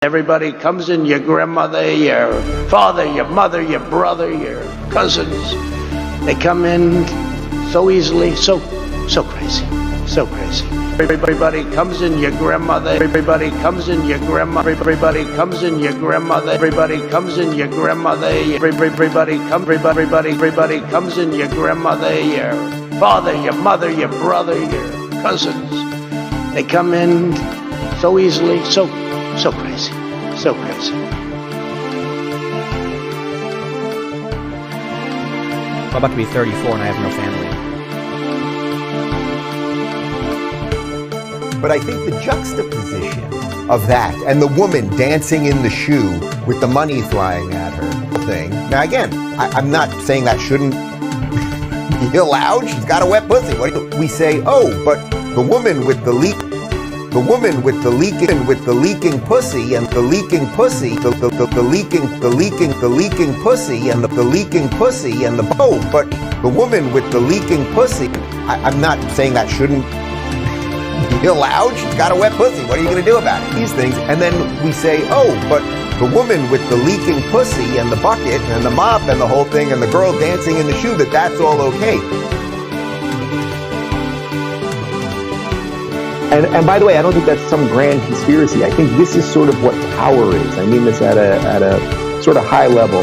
Everybody comes in, your grandmother, your father, your mother, your brother, your cousins. They come in so easily, so crazy, so crazy. Everybody comes in, your grandmother. Everybody comes in, your grandmother. Everybody comes in, your grandmother. Everybody comes in, your grandmother. Everybody comes in, your grandmother, your father, your mother, your brother, your cousins. They come in so easily, so crazy, so crazy. I'm about to be 34 and I have no family. But I think the juxtaposition of that and the woman dancing in the shoe with the money flying at her thing. Now again, I'm not saying that shouldn't be allowed. She's got a wet pussy. We say, oh, but the woman with the leaking pussy and the leaking pussy, the leaking pussy and the leaking pussy and the but the woman with the leaking pussy. I'm not saying that shouldn't be allowed. She's got a wet pussy. What are you going to do about it? These things, and then we say, oh, but the woman with the leaking pussy and the bucket and the mop and the whole thing and the girl dancing in the shoe, that's all okay. And by the way, I don't think that's some grand conspiracy. I think this is sort of what power is. I mean this at a sort of high level.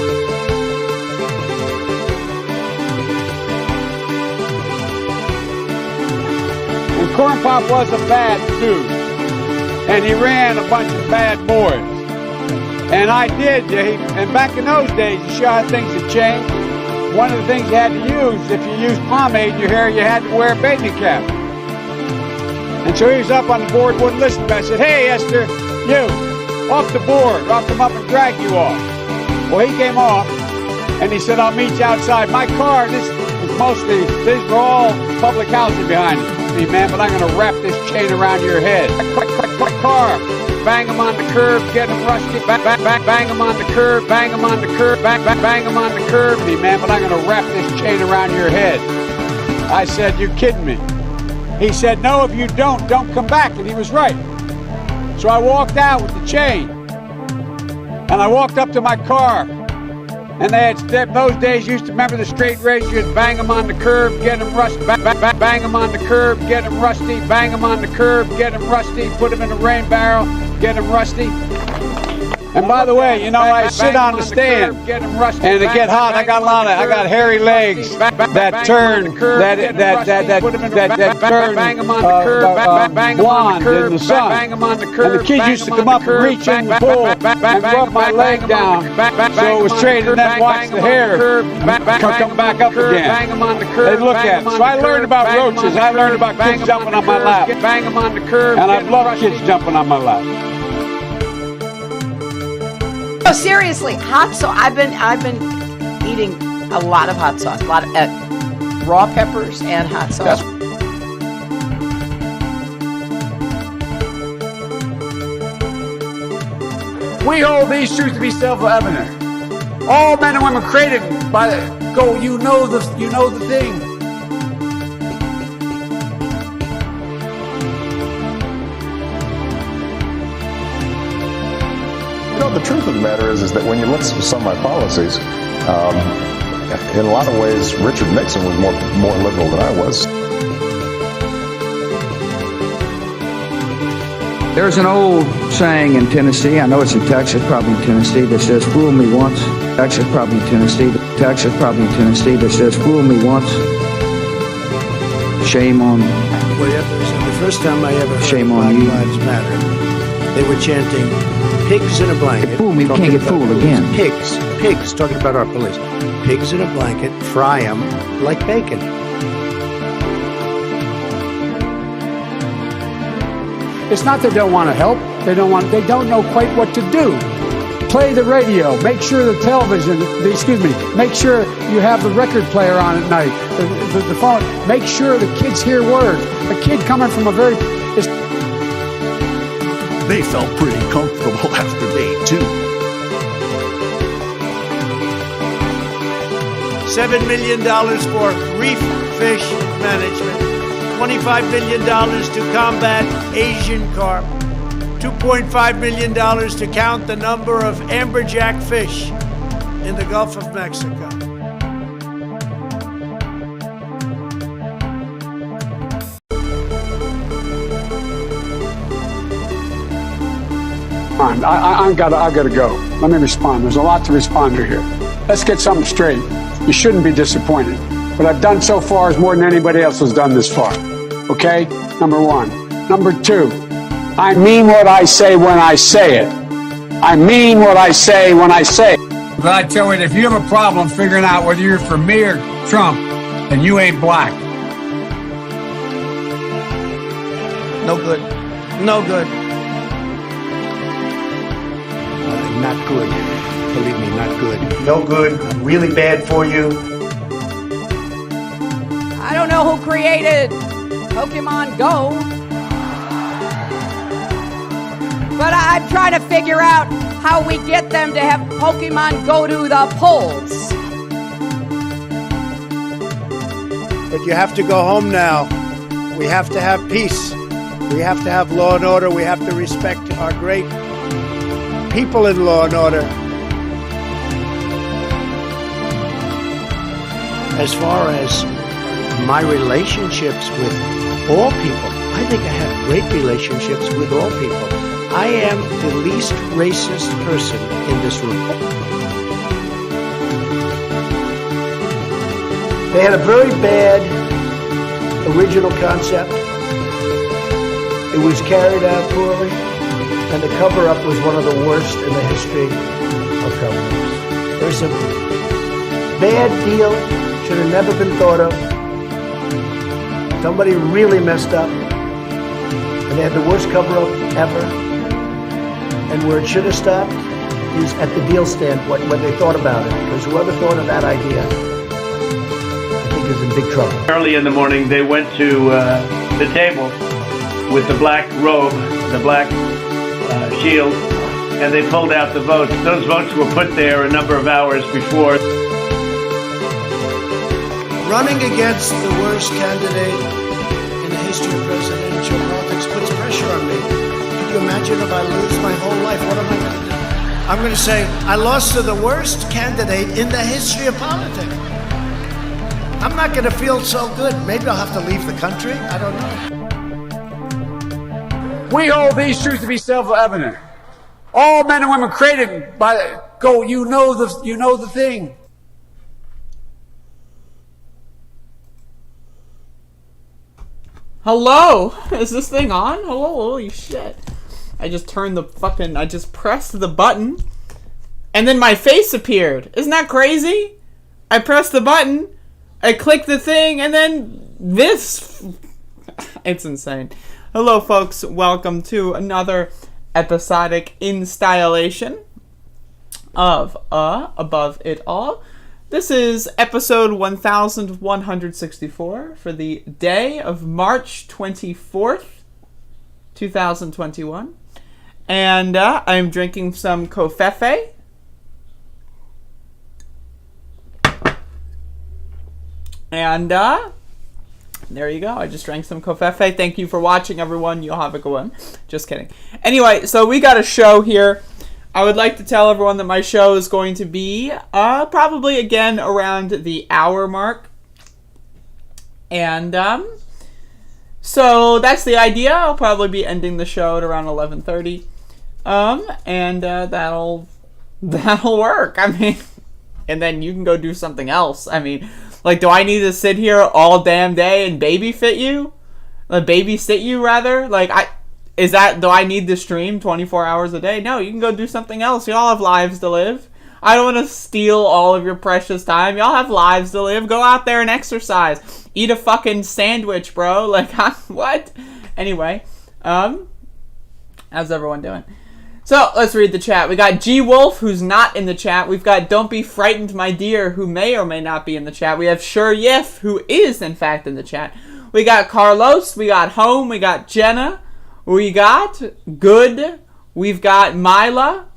And Corn Pop was a bad dude. And he ran a bunch of bad boys. And I did. And back in those days, you saw how things had changed. One of the things you had to use, if you used pomade in your hair, you had to wear a bathing cap. And so he was up on the board, wouldn't listen to me. I said, hey, Esther, you, off the board. I'll come up and drag you off. Well, he came off, and he said, I'll meet you outside. My car, these were all public housing behind me, man, but I'm going to wrap this chain around your head. Quick car. Bang him on the curb, get him rusty. Bang him on the curb, bang him on the curb, bang him on the curb, man, but I'm going to wrap this chain around your head. I said, you kidding me? He said, no, if you don't come back. And he was right. So I walked out with the chain. And I walked up to my car. And they had, those days, used to remember the straight razors, bang them on the curb, get them rusty, bang them on the curb, get them rusty, bang them on the curb, get them rusty, put them in a rain barrel, get them rusty. And by the way, you know, I sit on the stand, and it get hot. I got hairy legs that turn blonde in the sun. And the kids used to come up and reach in the pool and rub my leg down, so it was straight, and then watch the hair come back up again. They'd look at it. So I learned about roaches. I learned about kids jumping on my lap, and I've loved kids jumping on my lap. No, seriously, hot sauce. I've been eating a lot of hot sauce, a lot of raw peppers and hot sauce. We hold these truths to be self-evident. All men and women created by the you know the thing. The truth of the matter is that when you look at some of my policies, in a lot of ways, Richard Nixon was more liberal than I was. There's an old saying in Tennessee, I know it's in Texas, probably in Tennessee, that says, fool me once. Texas, probably in Tennessee. Texas, probably in Tennessee, that says, fool me once. Shame on. Well, the first time I ever heard Shame Black on you. Lives Matter, they were chanting, pigs in a blanket. Fool me, can't get fooled again. Pigs, talking about our police. Pigs in a blanket, fry them like bacon. It's not they don't want to help. They don't know quite what to do. Play the radio. Make sure the television, make sure you have the record player on at night. The phone. Make sure the kids hear words. A kid coming from They felt pretty comfortable after day 2. $7 million for reef fish management. $25 million to combat Asian carp. $2.5 million to count the number of amberjack fish in the Gulf of Mexico. I gotta go. Let me respond. There's a lot to respond to here. Let's get something straight. You shouldn't be disappointed. What I've done so far is more than anybody else has done this far. Okay? Number one. Number two, I mean what I say when I say it. I mean what I say when I say it. But I tell you, if you have a problem figuring out whether you're for me or Trump, then you ain't black. No good. No good. Not good. Believe me, not good. No good. Really bad for you. I don't know who created Pokemon Go, but I'm trying to figure out how we get them to have Pokemon go to the polls. But you have to go home now. We have to have peace. We have to have law and order. We have to respect our great people in law and order. As far as my relationships with all people, I think I have great relationships with all people. I am the least racist person in this room. They had a very bad original concept. It was carried out poorly, and the cover-up was one of the worst in the history of cover-ups. Very simple. Bad deal, should have never been thought of. Somebody really messed up, and they had the worst cover-up ever. And where it should have stopped is at the deal standpoint when they thought about it, because whoever thought of that idea, I think is in big trouble. Early in the morning, they went to the table with the black robe, the black shield, and they pulled out the votes. Those votes were put there a number of hours before. Running against the worst candidate in the history of presidential politics puts pressure on me. Can you imagine if I lose my whole life? What am I going to do? I'm going to say, I lost to the worst candidate in the history of politics. I'm not going to feel so good. Maybe I'll have to leave the country. I don't know. We hold these truths to be self-evident. All men and women created by go. You know the thing. Hello? Is this thing on? Hello? Holy shit. I just pressed the button, and then my face appeared. Isn't that crazy? I pressed the button, I clicked the thing, and then this. It's insane. Hello, folks. Welcome to another episodic installation of Above It All. This is episode 1164 for the day of March 24th, 2021. And I'm drinking some covfefe. And there you go. I just drank some covfefe. Thank you for watching, everyone. You'll have a good one. Just kidding. Anyway, so we got a show here. I would like to tell everyone that my show is going to be probably again around the hour mark. And so that's the idea. I'll probably be ending the show at around 11:30. And that'll work. I mean, and then you can go do something else. I mean, like, do I need to sit here all damn day and babysit you? Babysit you, rather? Like, do I need to stream 24 hours a day? No, you can go do something else. Y'all have lives to live. I don't want to steal all of your precious time. Y'all have lives to live. Go out there and exercise. Eat a fucking sandwich, bro. Like, what? Anyway, how's everyone doing? So, let's read the chat. We got G Wolf, who's not in the chat. We've got Don't Be Frightened, My Dear, who may or may not be in the chat. We have Sure Yif, who is, in fact, in the chat. We got Carlos. We got Home. We got Jenna. We got Good. We've got Mila.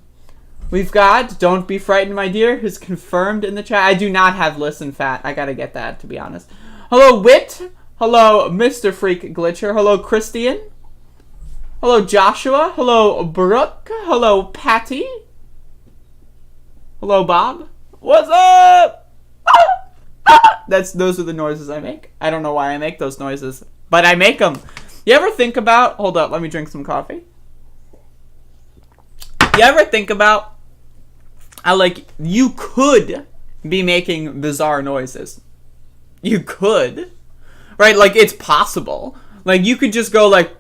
We've got Don't Be Frightened, My Dear, who's confirmed in the chat. I do not have Listen Fat. I gotta get that, to be honest. Hello, Wit. Hello, Mr. Freak Glitcher. Hello, Christian. Hello, Joshua. Hello, Brooke. Hello, Patty. Hello, Bob. What's up? Those are the noises I make. I don't know why I make those noises, but I make them. You ever think about... Hold up, let me drink some coffee. You ever think about how, like, you could be making bizarre noises? You could. Right? Like, it's possible. Like, you could just go, like,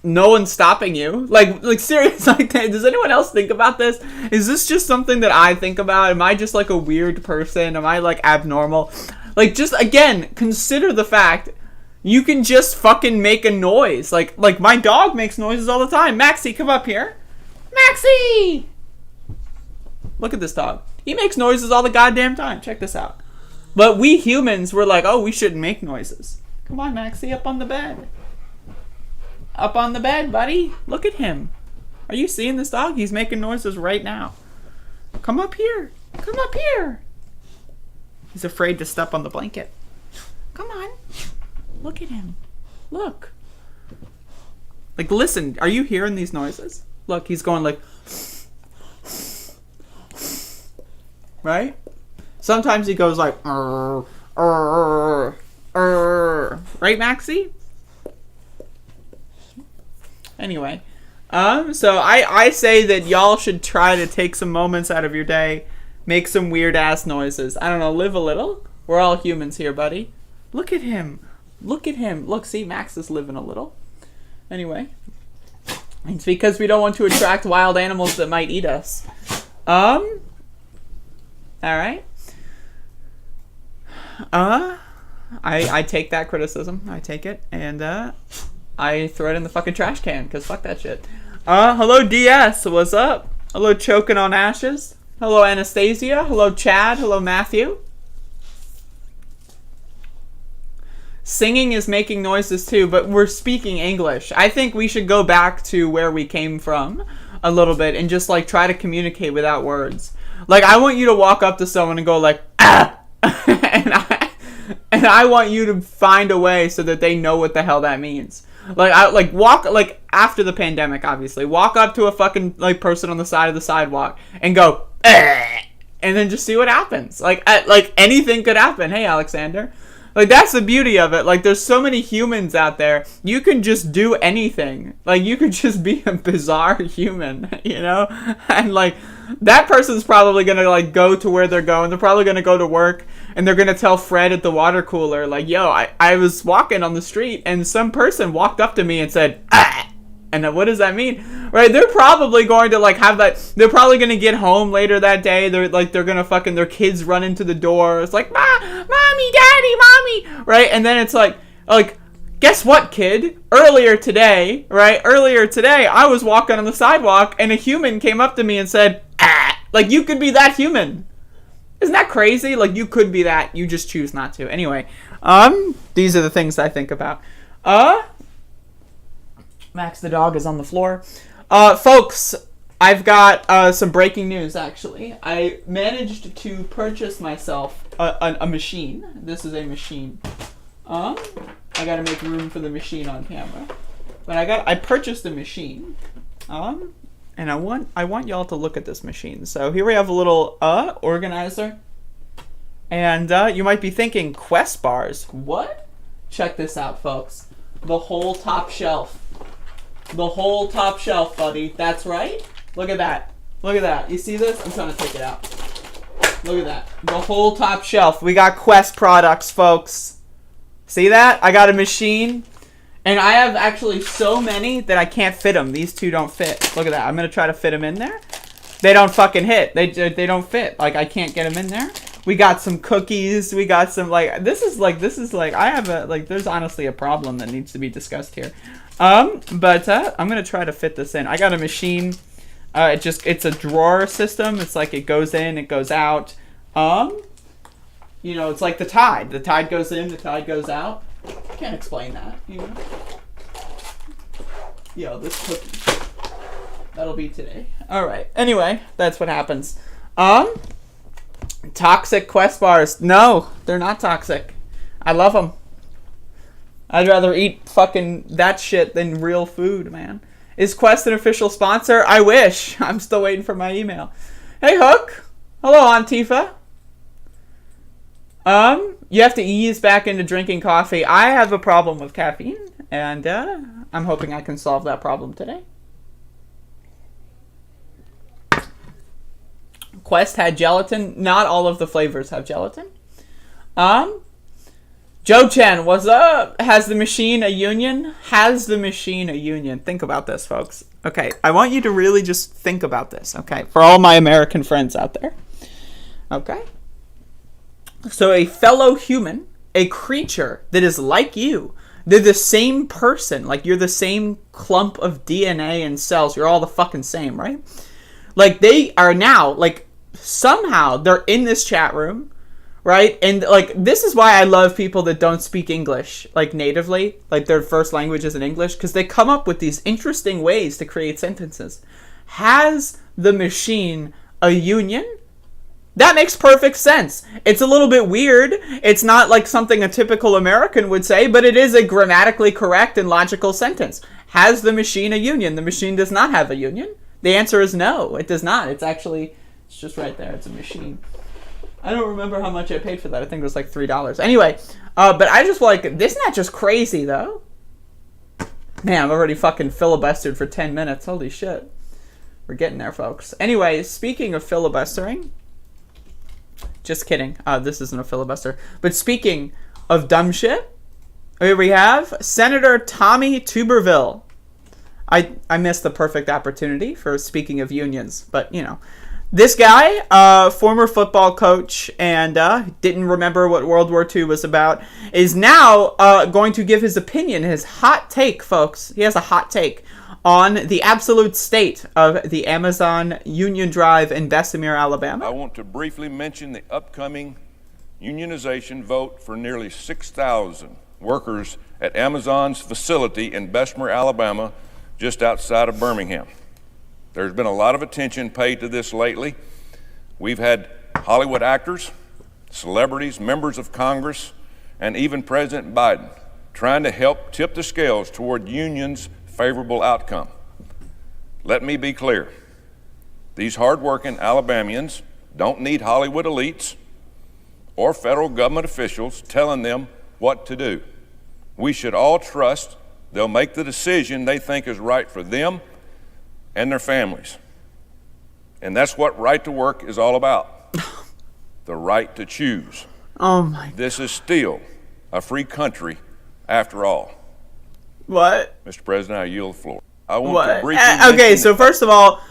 no one's stopping you. Like seriously, like, does anyone else think about this? Is this just something that I think about? Am I just, like, a weird person? Am I, like, abnormal? Like, just, again, consider the fact you can just fucking make a noise. Like, my dog makes noises all the time. Maxie, come up here. Maxie! Look at this dog. He makes noises all the goddamn time. Check this out. But we humans were like, oh, we shouldn't make noises. Come on, Maxie, up on the bed. Up on the bed, buddy. Look at him. Are you seeing this dog? He's making noises right now. Come up here. Come up here. He's afraid to step on the blanket. Come on. Look at him. Look. Like, listen. Are you hearing these noises? Look, he's going like... Right? Sometimes he goes like... Right, Maxie? Anyway, so I say that y'all should try to take some moments out of your day, make some weird ass noises. I don't know, live a little. We're all humans here, buddy. Look at him. Look at him. Look, see, Max is living a little. Anyway, it's because we don't want to attract wild animals that might eat us. All right. I take that criticism. I take it, and I throw it in the fucking trash can, because fuck that shit. Hello, DS. What's up? Hello, Choking on Ashes. Hello, Anastasia. Hello, Chad. Hello, Matthew. Singing is making noises, too, but we're speaking English. I think we should go back to where we came from a little bit and just, like, try to communicate without words. Like, I want you to walk up to someone and go, like, ah! and I want you to find a way so that they know what the hell that means. Like, walk, like, after the pandemic, obviously, walk up to a fucking, like, person on the side of the sidewalk and go, and then just see what happens. Like, anything could happen. Hey, Alexander. Like, that's the beauty of it. Like, there's so many humans out there. You can just do anything. Like, you could just be a bizarre human, you know? And, like, that person's probably gonna, like, go to where they're going. They're probably gonna go to work, and they're gonna tell Fred at the water cooler, like, yo, I was walking on the street, and some person walked up to me and said, ah! And what does that mean? Right? They're probably going to, like, have that. They're probably going to get home later that day. They're going to fucking, their kids run into the door. It's like, mommy, daddy, mommy. Right? And then it's like, guess what, kid? Earlier today, I was walking on the sidewalk and a human came up to me and said, ah. Like, you could be that human. Isn't that crazy? Like, you could be that. You just choose not to. Anyway, these are the things I think about. Max the dog is on the floor. Folks, I've got some breaking news, actually. I managed to purchase myself a machine. This is a machine. I gotta make room for the machine on camera. But I purchased a machine. And I want y'all to look at this machine. So here we have a little organizer. And you might be thinking, Quest bars. What? Check this out, folks. The whole top shelf. The whole top shelf, buddy. That's right. Look at that. Look at that. You see this? I'm trying to take it out. Look at that. The whole top shelf. We got Quest products, folks. See that? I got a machine. And I have actually so many that I can't fit them. These two don't fit. Look at that. I'm going to try to fit them in there. They don't fucking hit. They don't fit. Like, I can't get them in there. We got some cookies. We got some, like, this is like, I have a, like, there's honestly a problem that needs to be discussed here. But I'm going to try to fit this in. I got a machine. It's a drawer system. It's like it goes in, it goes out. You know, it's like the Tide. The Tide goes in, the Tide goes out. Can't explain that, you know. Yo, this cookie. That'll be today. Alright. Anyway, that's what happens. Toxic Quest bars. No, they're not toxic. I love them. I'd rather eat fucking that shit than real food, man. Is Quest an official sponsor? I wish. I'm still waiting for my email. Hey, Hook. Hello, Antifa. You have to ease back into drinking coffee. I have a problem with caffeine, and I'm hoping I can solve that problem today. Quest had gelatin. Not all of the flavors have gelatin. Joe Chen, what's up? Has the machine a union? Has the machine a union? Think about this, folks. Okay, I want you to really just think about this, okay? For all my American friends out there. Okay? So a fellow human, a creature that is like you, they're the same person. Like, you're the same clump of DNA and cells. You're all the fucking same, right? Like, they are now, like, somehow they're in this chat room, right? And, like, this is why I love people that don't speak English, like, natively. Like, their first language isn't English. Because they come up with these interesting ways to create sentences. Has the machine a union? That makes perfect sense. It's a little bit weird. It's not like something a typical American would say, but it is a grammatically correct and logical sentence. Has the machine a union? The machine does not have a union. The answer is no, it does not. It's just right there. It's a machine. I don't remember how much I paid for that. I think it was like $3. Anyway, but I just like, isn't that just crazy though? Man, I've already fucking filibustered for 10 minutes. Holy shit. We're getting there, folks. Anyway, speaking of filibustering, just kidding. This isn't a filibuster. But speaking of dumb shit, here we have Senator Tommy Tuberville. I missed the perfect opportunity for speaking of unions, but you know. This guy, former football coach, and didn't remember what World War II was about, is now going to give his opinion, his hot take, folks. He has a hot take on the absolute state of the Amazon Union Drive in Bessemer, Alabama. I want to briefly mention the upcoming unionization vote for nearly 6,000 workers at Amazon's facility in Bessemer, Alabama, just outside of Birmingham. There's been a lot of attention paid to this lately. We've had Hollywood actors, celebrities, members of Congress, and even President Biden trying to help tip the scales toward unions' favorable outcome. Let me be clear. These hardworking Alabamians don't need Hollywood elites or federal government officials telling them what to do. We should all trust they'll make the decision they think is right for them and their families. And that's what right to work is all about. The right to choose. Oh my God. This is still a free country after all. What? Mr. President, I yield the floor. I want to briefly okay, so first of all,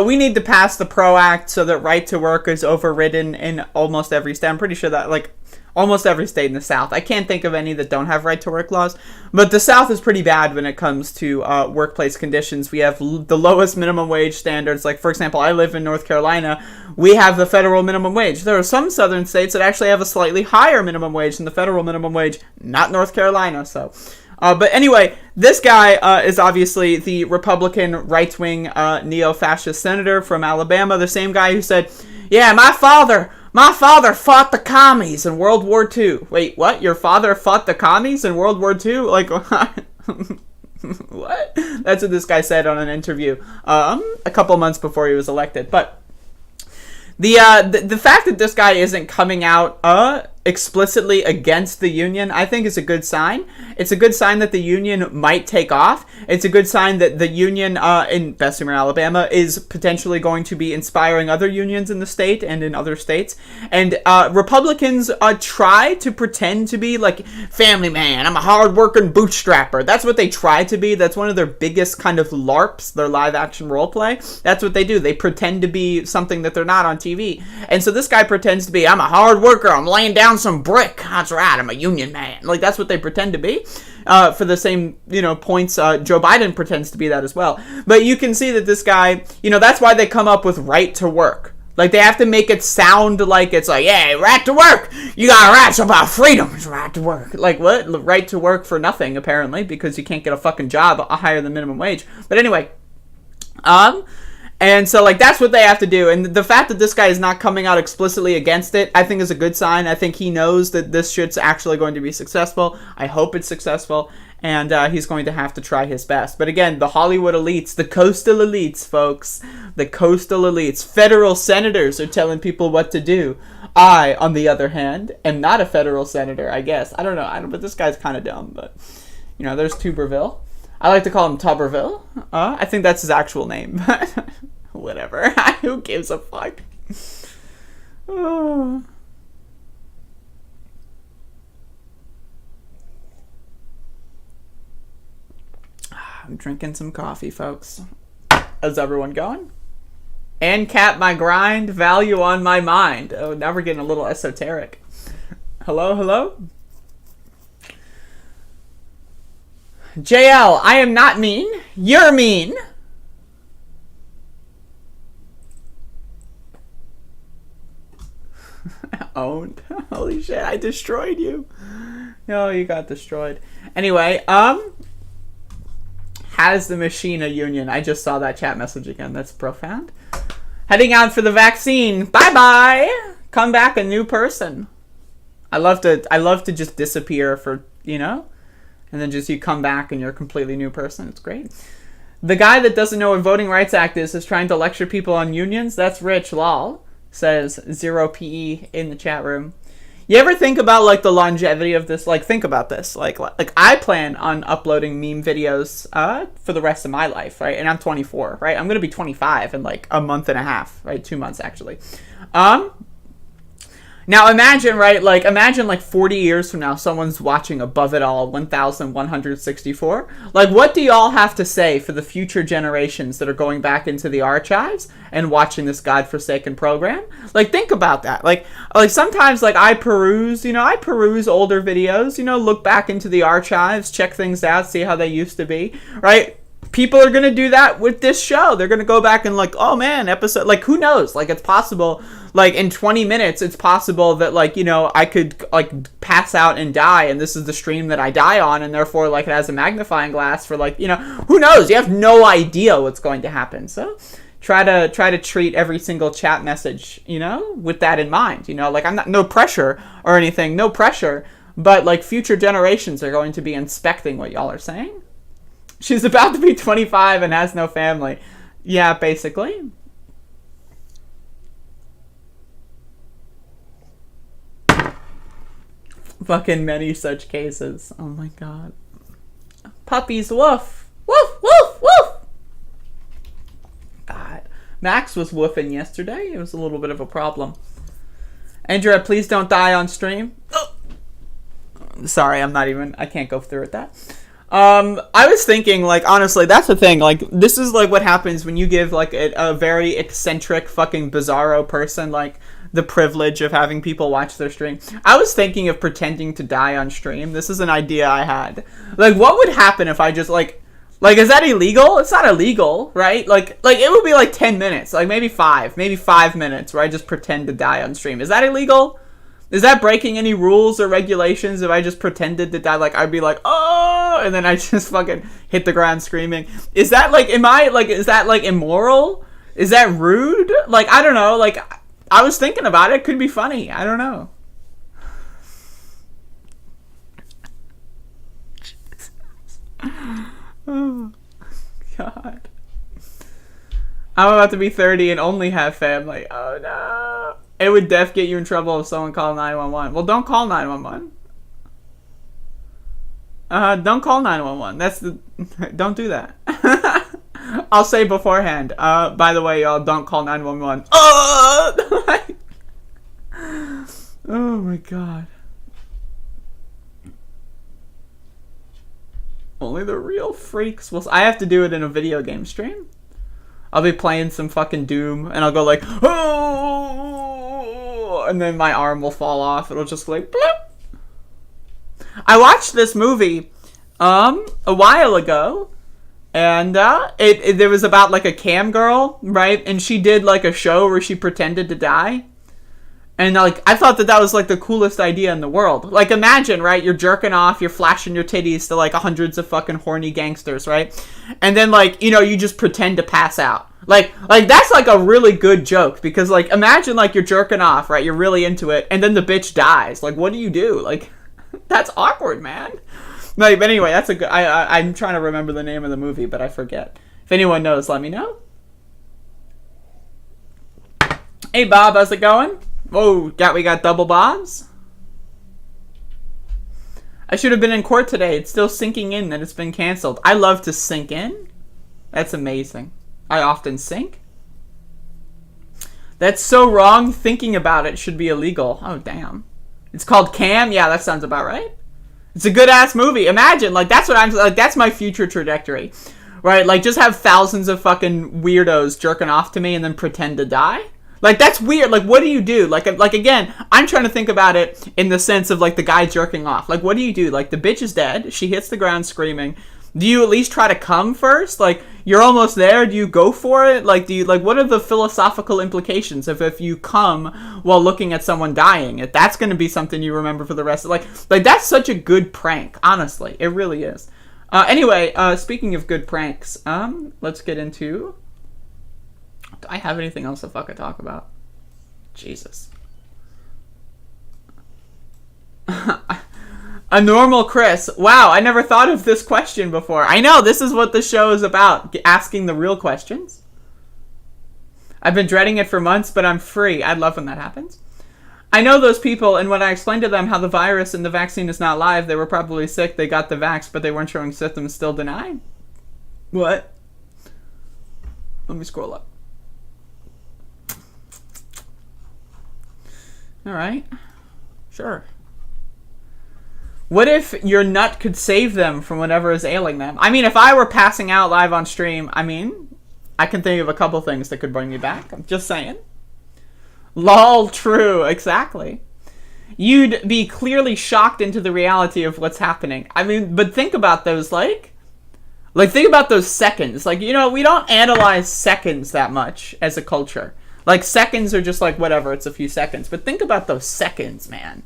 we need to pass the PRO Act so that right to work is overridden in almost every state. I'm pretty sure that, like, almost every state in the South. I can't think of any that don't have right to work laws, but the South is pretty bad when it comes to workplace conditions. We have the lowest minimum wage standards. Like, for example, I live in North Carolina. We have the federal minimum wage. There are some southern states that actually have a slightly higher minimum wage than the federal minimum wage, not North Carolina, so... but anyway, this guy is obviously the Republican right-wing neo-fascist senator from Alabama, the same guy who said, yeah, my father fought the commies in World War II. Wait, what? Your father fought the commies in World War II? Like, what? That's what this guy said on an interview a couple months before he was elected. But the fact that this guy isn't coming out explicitly against the union, I think is a good sign. It's a good sign that the union might take off. It's a good sign that the union in Bessemer, Alabama, is potentially going to be inspiring other unions in the state and in other states. And Republicans try to pretend to be like, family man, I'm a hard-working bootstrapper. That's what they try to be. That's one of their biggest kind of LARPs, their live-action role play. That's what they do. They pretend to be something that they're not on TV. And so this guy pretends to be, I'm a hard worker, I'm laying down some brick. That's right, I'm a union man. Like, that's what they pretend to be. For the same, points, Joe Biden pretends to be that as well. But you can see that this guy, that's why they come up with right to work. Like, they have to make it sound like it's like, yeah, right to work. You got rights about freedom. It's right to work. Like, what? Right to work for nothing, apparently, because you can't get a fucking job higher than minimum wage. But anyway, And so, like, that's what they have to do. And the fact that this guy is not coming out explicitly against it, I think is a good sign. I think he knows that this shit's actually going to be successful. I hope it's successful. And he's going to have to try his best. But again, the Hollywood elites, the coastal elites, folks, the coastal elites, federal senators are telling people what to do. I, on the other hand, am not a federal senator, I guess. I don't know. But this guy's kind of dumb. But, you know, there's Tuberville. I like to call him Tuberville. I think that's his actual name. Whatever. Who gives a fuck? Oh. I'm drinking some coffee, folks. How's everyone going? And cap my grind, value on my mind. Oh, now we're getting a little esoteric. Hello, hello? JL, I am not mean. You're mean. Owned. Holy shit, I destroyed you. No, you got destroyed. Anyway, has the machine a union? I just saw that chat message again. That's profound. Heading out for the vaccine. Bye-bye. Come back a new person. I love to just disappear for, you know, and then just you come back and you're a completely new person. It's great. The guy that doesn't know what Voting Rights Act is trying to lecture people on unions. That's rich, lol. Says 0PE in the chat room. You ever think about, like, the longevity of this? Like, think about this. Like I plan on uploading meme videos for the rest of my life, right? And I'm 24, right? I'm going to be 25 in, like, a month and a half, right? 2 months, actually. Now imagine, right, like, imagine, like, 40 years from now, someone's watching Above It All 1164. Like, what do y'all have to say for the future generations that are going back into the archives and watching this godforsaken program? Like, think about that. Like sometimes, like, I peruse older videos, you know, look back into the archives, check things out, see how they used to be, right? People are going to do that with this show. They're going to go back and, like, oh man, episode, like, who knows? Like, it's possible, like, in 20 minutes, it's possible that, like, you know, I could, like, pass out and die, and this is the stream that I die on, and therefore, like, it has a magnifying glass for, like, you know, who knows? You have no idea what's going to happen. So try to treat every single chat message, you know, with that in mind. You know, like, I'm not, no pressure or anything, no pressure, but, like, future generations are going to be inspecting what y'all are saying. She's about to be 25 and has no family. Yeah, basically. Fucking many such cases. Oh my god. Puppies, woof. Woof, woof, woof. God. Max was woofing yesterday. It was a little bit of a problem. Andrea, please don't die on stream. Oh. Sorry, I can't go through with that. I was thinking, like, honestly, that's the thing, like, this is, like, what happens when you give, like, a very eccentric fucking bizarro person, like, the privilege of having people watch their stream. I was thinking of pretending to die on stream. This is an idea I had. Like, what would happen if I just, like, is that illegal? It's not illegal, right? Like, it would be, like, 10 minutes, like, maybe 5 minutes where I just pretend to die on stream. Is that illegal? Is that breaking any rules or regulations if I just pretended to die? Like, I'd be like, oh, and then I just fucking hit the ground screaming. Is that, like, is that, like, immoral? Is that rude? Like, I don't know. Like, I was thinking about it. It could be funny. I don't know. Oh, God. I'm about to be 30 and only have family. Oh, no. It would def get you in trouble if someone called 911. Well, don't call 911. Don't call 911. Don't do that. I'll say beforehand. By the way, y'all, don't call 911. Oh my god. Only the real freaks will. I have to do it in a video game stream. I'll be playing some fucking Doom, and I'll go like, oh, and then my arm will fall off. It'll just go like, bloop. I watched this movie, a while ago, and it was about like a cam girl, right? And she did like a show where she pretended to die. And, like, I thought that was, like, the coolest idea in the world. Like, imagine, right, you're jerking off, you're flashing your titties to, like, hundreds of fucking horny gangsters, right? And then, like, you know, you just pretend to pass out. Like that's like a really good joke, because like imagine like you're jerking off, right? You're really into it, and then the bitch dies. Like, what do you do? Like, that's awkward, man. Like, but anyway, that's a good. I'm trying to remember the name of the movie, but I forget. If anyone knows, let me know. Hey Bob, how's it going? Oh, we got double Bobs. I should have been in court today. It's still sinking in that it's been canceled. I love to sink in. That's amazing. I often sink. That's so wrong. Thinking about it should be illegal. Oh, damn. It's called Cam? Yeah, that sounds about right. It's a good-ass movie. Imagine, like, that's what I'm... Like, that's my future trajectory. Right? Like, just have thousands of fucking weirdos jerking off to me and then pretend to die. Like, that's weird. Like, what do you do? Like again, I'm trying to think about it in the sense of, like, the guy jerking off. Like, what do you do? Like, the bitch is dead. She hits the ground screaming. Do you at least try to come first? Like, you're almost there. Do you go for it? Like, what are the philosophical implications of if you come while looking at someone dying? If that's going to be something you remember for the rest of, like, that's such a good prank. Honestly, it really is. Anyway, speaking of good pranks, let's get into... Do I have anything else to fucking talk about? Jesus. A normal Chris. Wow, I never thought of this question before. I know, this is what the show is about. Asking the real questions. I've been dreading it for months, but I'm free. I love when that happens. I know those people, and when I explained to them how the virus and the vaccine is not live, they were probably sick, they got the vax, but they weren't showing symptoms, still denying. What? Let me scroll up. Alright. Sure. What if your nut could save them from whatever is ailing them? I mean, if I were passing out live on stream, I mean, I can think of a couple things that could bring me back. I'm just saying. Lol, true, exactly. You'd be clearly shocked into the reality of what's happening. I mean, but think about those, like think about those seconds. Like, you know, we don't analyze seconds that much as a culture. Like, seconds are just like, whatever, it's a few seconds. But think about those seconds, man.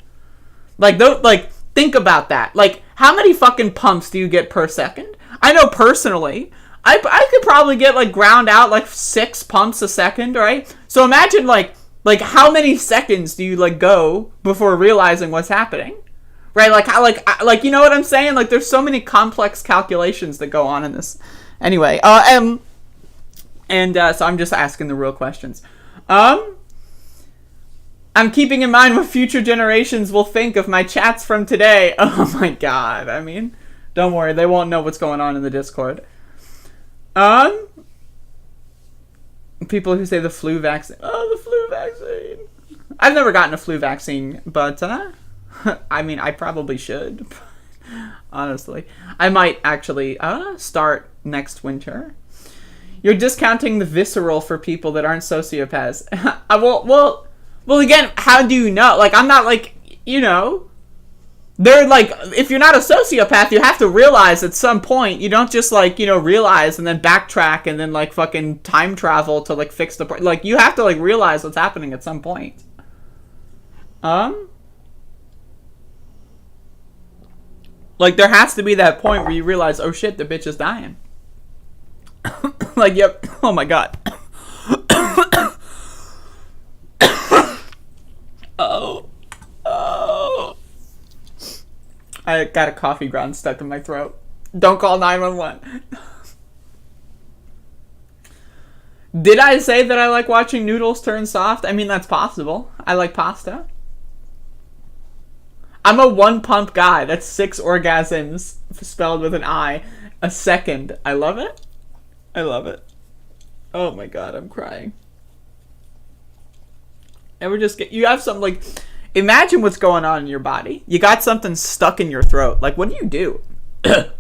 Think about that. Like, how many fucking pumps do you get per second? I know personally, I could probably get, like, ground out, like, 6 pumps a second, right? So imagine, like how many seconds do you, like, go before realizing what's happening? Right? Like, you know what I'm saying? Like, there's so many complex calculations that go on in this. Anyway, so I'm just asking the real questions. I'm keeping in mind what future generations will think of my chats from today. Oh my god. I mean, don't worry. They won't know what's going on in the Discord. People who say the flu vaccine. Oh, the flu vaccine. I've never gotten a flu vaccine, but, I mean, I probably should. Honestly. I might actually, start next winter. You're discounting the visceral for people that aren't sociopaths. Well, again, how do you know? Like, I'm not, like, you know, they're, like, if you're not a sociopath, you have to realize at some point, you don't just, like, you know, realize and then backtrack and then, like, fucking time travel to, like, fix the, like, you have to, like, realize what's happening at some point. Like, there has to be that point where you realize, oh shit, the bitch is dying. Like, yep, oh my god. Oh. I got a coffee ground stuck in my throat. Don't call 911. Did I say that I like watching noodles turn soft? I mean, that's possible. I like pasta. I'm a 1 pump guy. That's 6 orgasms spelled with an I a second. I love it. I love it. Oh my god, I'm crying. Ever just get... You have something like... Imagine what's going on in your body. You got something stuck in your throat. Like, what do you do? That's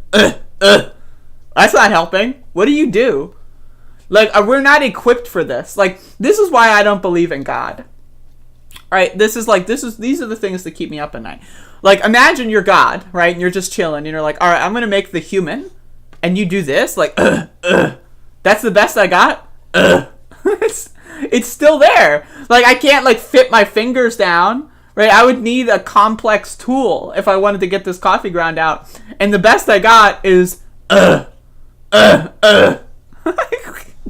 not helping. What do you do? Like, we're not equipped for this. Like, this is why I don't believe in God. Right? These are the things that keep me up at night. Like, imagine you're God, right? And you're just chilling. And you're like, all right, I'm going to make the human. And you do this. Like, that's the best I got? It's still there. Like, I can't, like, fit my fingers down, right? I would need a complex tool if I wanted to get this coffee ground out. And the best I got is, That's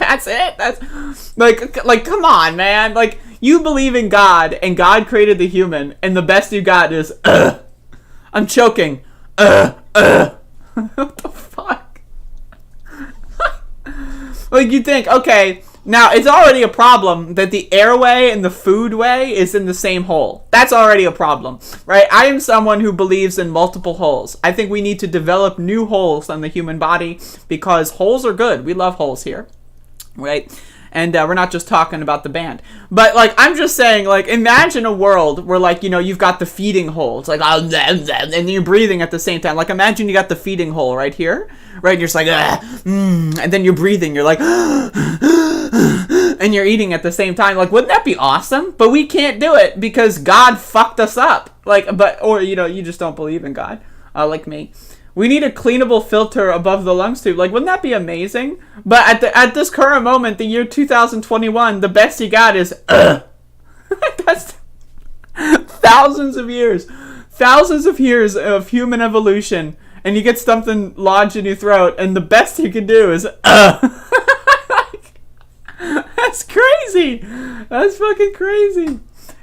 That's it. That's like, come on, man. Like, you believe in God, and God created the human, and the best you got is, I'm choking. What the fuck? Like, you think, okay, now it's already a problem that the airway and the foodway is in the same hole. That's already a problem, right? I am someone who believes in multiple holes. I think we need to develop new holes on the human body because holes are good. We love holes here, right? And we're not just talking about the band. But, like, I'm just saying, like, imagine a world where, like, you know, you've got the feeding hole. It's like, and you're breathing at the same time. Like, imagine you got the feeding hole right here, right? And you're just like, and then you're breathing. You're like, and you're eating at the same time. Like, wouldn't that be awesome? But we can't do it because God fucked us up. Like, or, you know, you just don't believe in God, like me. We need a cleanable filter above the lungs tube. Like, wouldn't that be amazing? But at this current moment, the year 2021, the best you got is, That's thousands of years of human evolution, and you get something lodged in your throat, and the best you can do is, That's crazy. That's fucking crazy.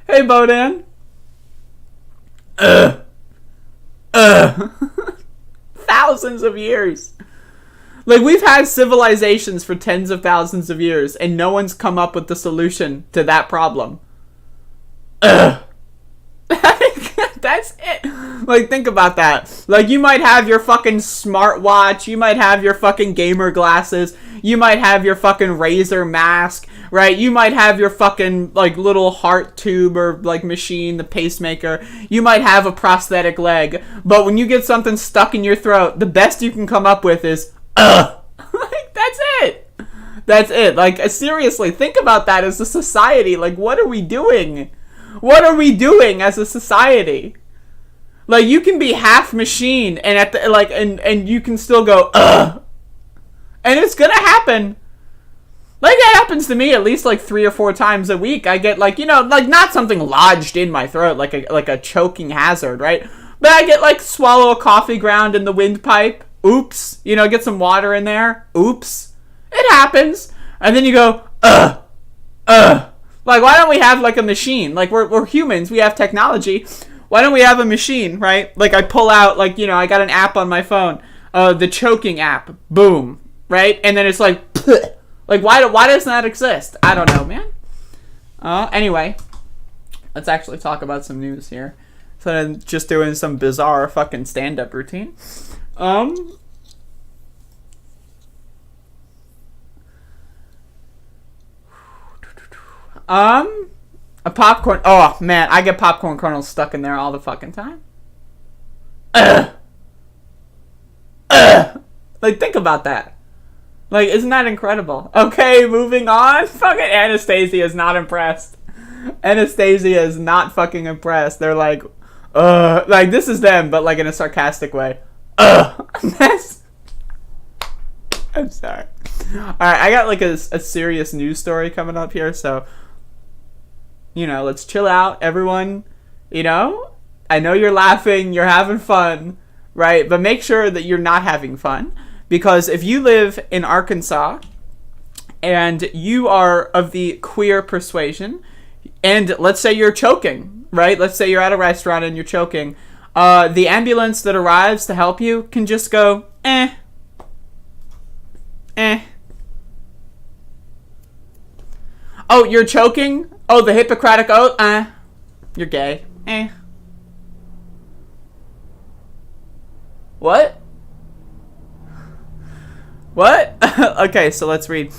Hey, Bodan. Thousands of years. Like, we've had civilizations for tens of thousands of years, and no one's come up with the solution to that problem. That's it. Like, think about that. Like, you might have your fucking smartwatch, you might have your fucking gamer glasses, you might have your fucking Razer mask, right? You might have your fucking, like, little heart tube or, like, machine, the pacemaker. You might have a prosthetic leg. But when you get something stuck in your throat, the best you can come up with is, Like, that's it. That's it. Like, seriously, think about that as a society. Like, what are we doing? What are we doing as a society? Like, you can be half machine and at the, like, and you can still go, and it's gonna happen. Like, that happens to me at least, like, 3 or 4 times a week. I get, like, you know, like, not something lodged in my throat, like a choking hazard, right? But I get, like, swallow a coffee ground in the windpipe. Oops. You know, get some water in there. Oops. It happens. And then you go, Like, why don't we have, like, a machine? Like, we're humans. We have technology. Why don't we have a machine, right? Like, I pull out, like, you know, I got an app on my phone. The choking app. Boom. Right? And then it's like, like, why doesn't that exist? I don't know, man. Anyway, let's actually talk about some news here. So I'm just doing some bizarre fucking stand-up routine. A popcorn. Oh man, I get popcorn kernels stuck in there all the fucking time. Like, think about that. Like, isn't that incredible? Okay, moving on. Fucking Anastasia is not impressed. Anastasia is not fucking impressed. They're like, like, this is them, but like in a sarcastic way. That's... I'm sorry. Alright, I got like a serious news story coming up here, so, you know, let's chill out, everyone. You know, I know you're laughing, you're having fun, right? But make sure that you're not having fun. Because if you live in Arkansas and you are of the queer persuasion, and let's say you're choking, right? Let's say you're at a restaurant and you're choking. The ambulance that arrives to help you can just go, Oh, you're choking? Oh, the Hippocratic Oath? You're gay. What? What? Okay, so let's read.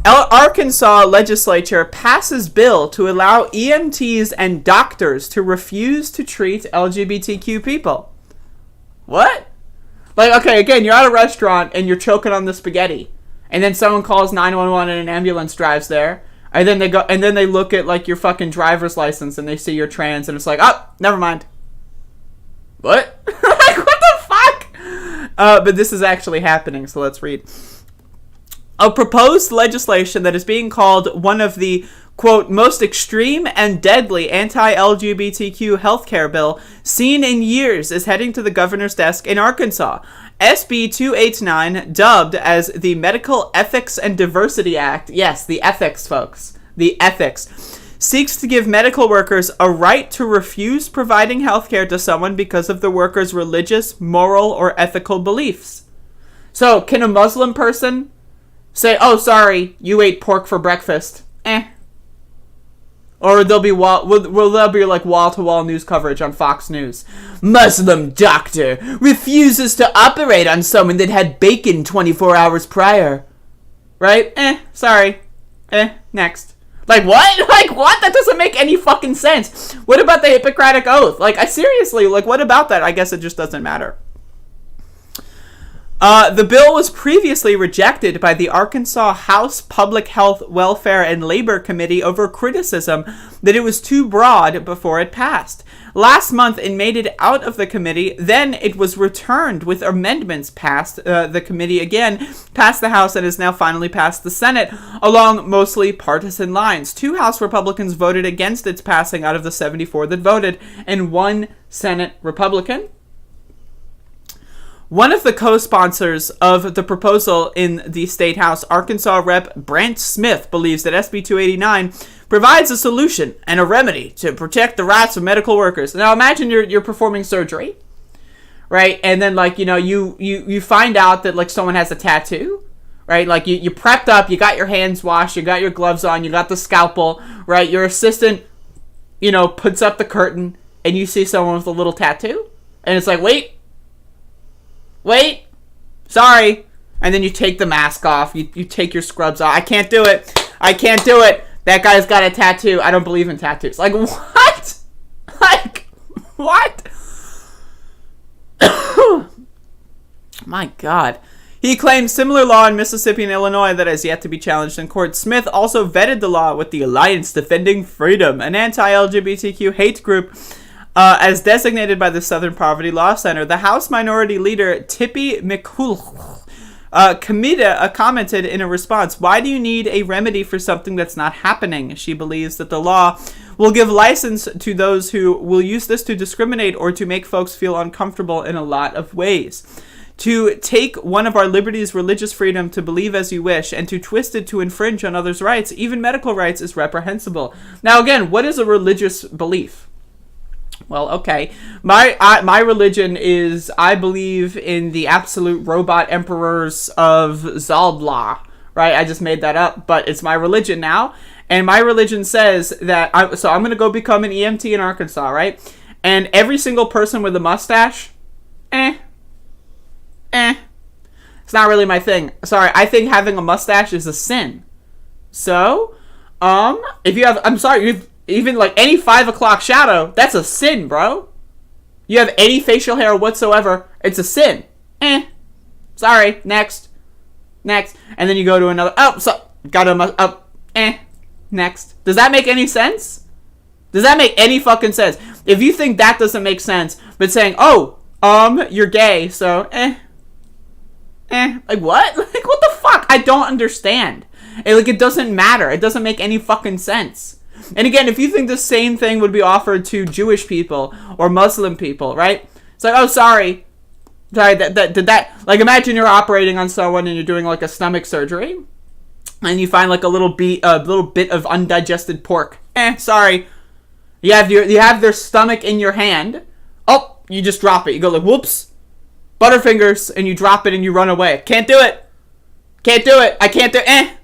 Arkansas legislature passes bill to allow EMTs and doctors to refuse to treat LGBTQ people. What? Like, okay, again, you're at a restaurant and you're choking on the spaghetti, and then someone calls 911 and an ambulance drives there, and then they go, and then they look at like your fucking driver's license and they see you're trans, and it's like, oh, never mind. What? Like, what the fuck? But this is actually happening, so let's read. A proposed legislation that is being called one of the quote, most extreme and deadly anti-LGBTQ healthcare bill seen in years is heading to the governor's desk in Arkansas. SB 289, dubbed as the Medical Ethics and Diversity Act, yes, the ethics, folks, the ethics, seeks to give medical workers a right to refuse providing healthcare to someone because of the worker's religious, moral, or ethical beliefs. So, can a Muslim person say, oh, sorry, you ate pork for breakfast? Or will there be like wall-to-wall news coverage on Fox News? Muslim doctor refuses to operate on someone that had bacon 24 hours prior. Right? Sorry. Next. Like, what? Like, what? That doesn't make any fucking sense. What about the Hippocratic Oath? Like, I seriously, like, what about that? I guess it just doesn't matter. The bill was previously rejected by the Arkansas House Public Health, Welfare, and Labor Committee over criticism that it was too broad before it passed. Last month, it made it out of the committee. Then it was returned with amendments past the committee again, passed the House, and has now finally passed the Senate along mostly partisan lines. 2 House Republicans voted against its passing out of the 74 that voted, and 1 Senate Republican. One of the co-sponsors of the proposal in the State House, Arkansas Rep. Brent Smith, believes that SB 289 provides a solution and a remedy to protect the rights of medical workers. Now imagine you're performing surgery, right? And then, like, you know, you find out that, like, someone has a tattoo, right? Like, you prepped up, you got your hands washed, you got your gloves on, you got the scalpel, right? Your assistant, you know, puts up the curtain, and you see someone with a little tattoo, and it's like, wait, sorry. And then you take the mask off. You take your scrubs off. I can't do it. That guy's got a tattoo. I don't believe in tattoos. Like, what? Like, what? My God. He claims similar law in Mississippi and Illinois that has yet to be challenged in court. Smith also vetted the law with the Alliance Defending Freedom, an anti-LGBTQ hate group, as designated by the Southern Poverty Law Center. The House Minority Leader, Tippy McCool, commented in a response, why do you need a remedy for something that's not happening? She believes that the law will give license to those who will use this to discriminate or to make folks feel uncomfortable in a lot of ways. To take one of our liberties, religious freedom, to believe as you wish, and to twist it to infringe on others' rights, even medical rights, is reprehensible. Now again, what is a religious belief? Well, okay. My religion is, I believe in the absolute robot emperors of Zaldla, right? I just made that up, but it's my religion now. And my religion says that, I'm going to go become an EMT in Arkansas, right? And every single person with a mustache, it's not really my thing. Sorry, I think having a mustache is a sin. So, if you have, you've even like any 5 o'clock shadow, that's a sin, bro. You have any facial hair whatsoever, it's a sin. Sorry, next. And then you go to another, next. Does that make any sense? Does that make any fucking sense? If you think that doesn't make sense, but saying, you're gay, so, like what? Like what the fuck? I don't understand. It doesn't matter. It doesn't make any fucking sense. And again, if you think the same thing would be offered to Jewish people or Muslim people, right? It's like, sorry, like imagine you're operating on someone and you're doing like a stomach surgery, and you find like a little bit of undigested pork. Sorry, you have their stomach in your hand. Oh, you just drop it. You go like, whoops, Butterfingers, and you drop it and you run away. Can't do it. I can't do it.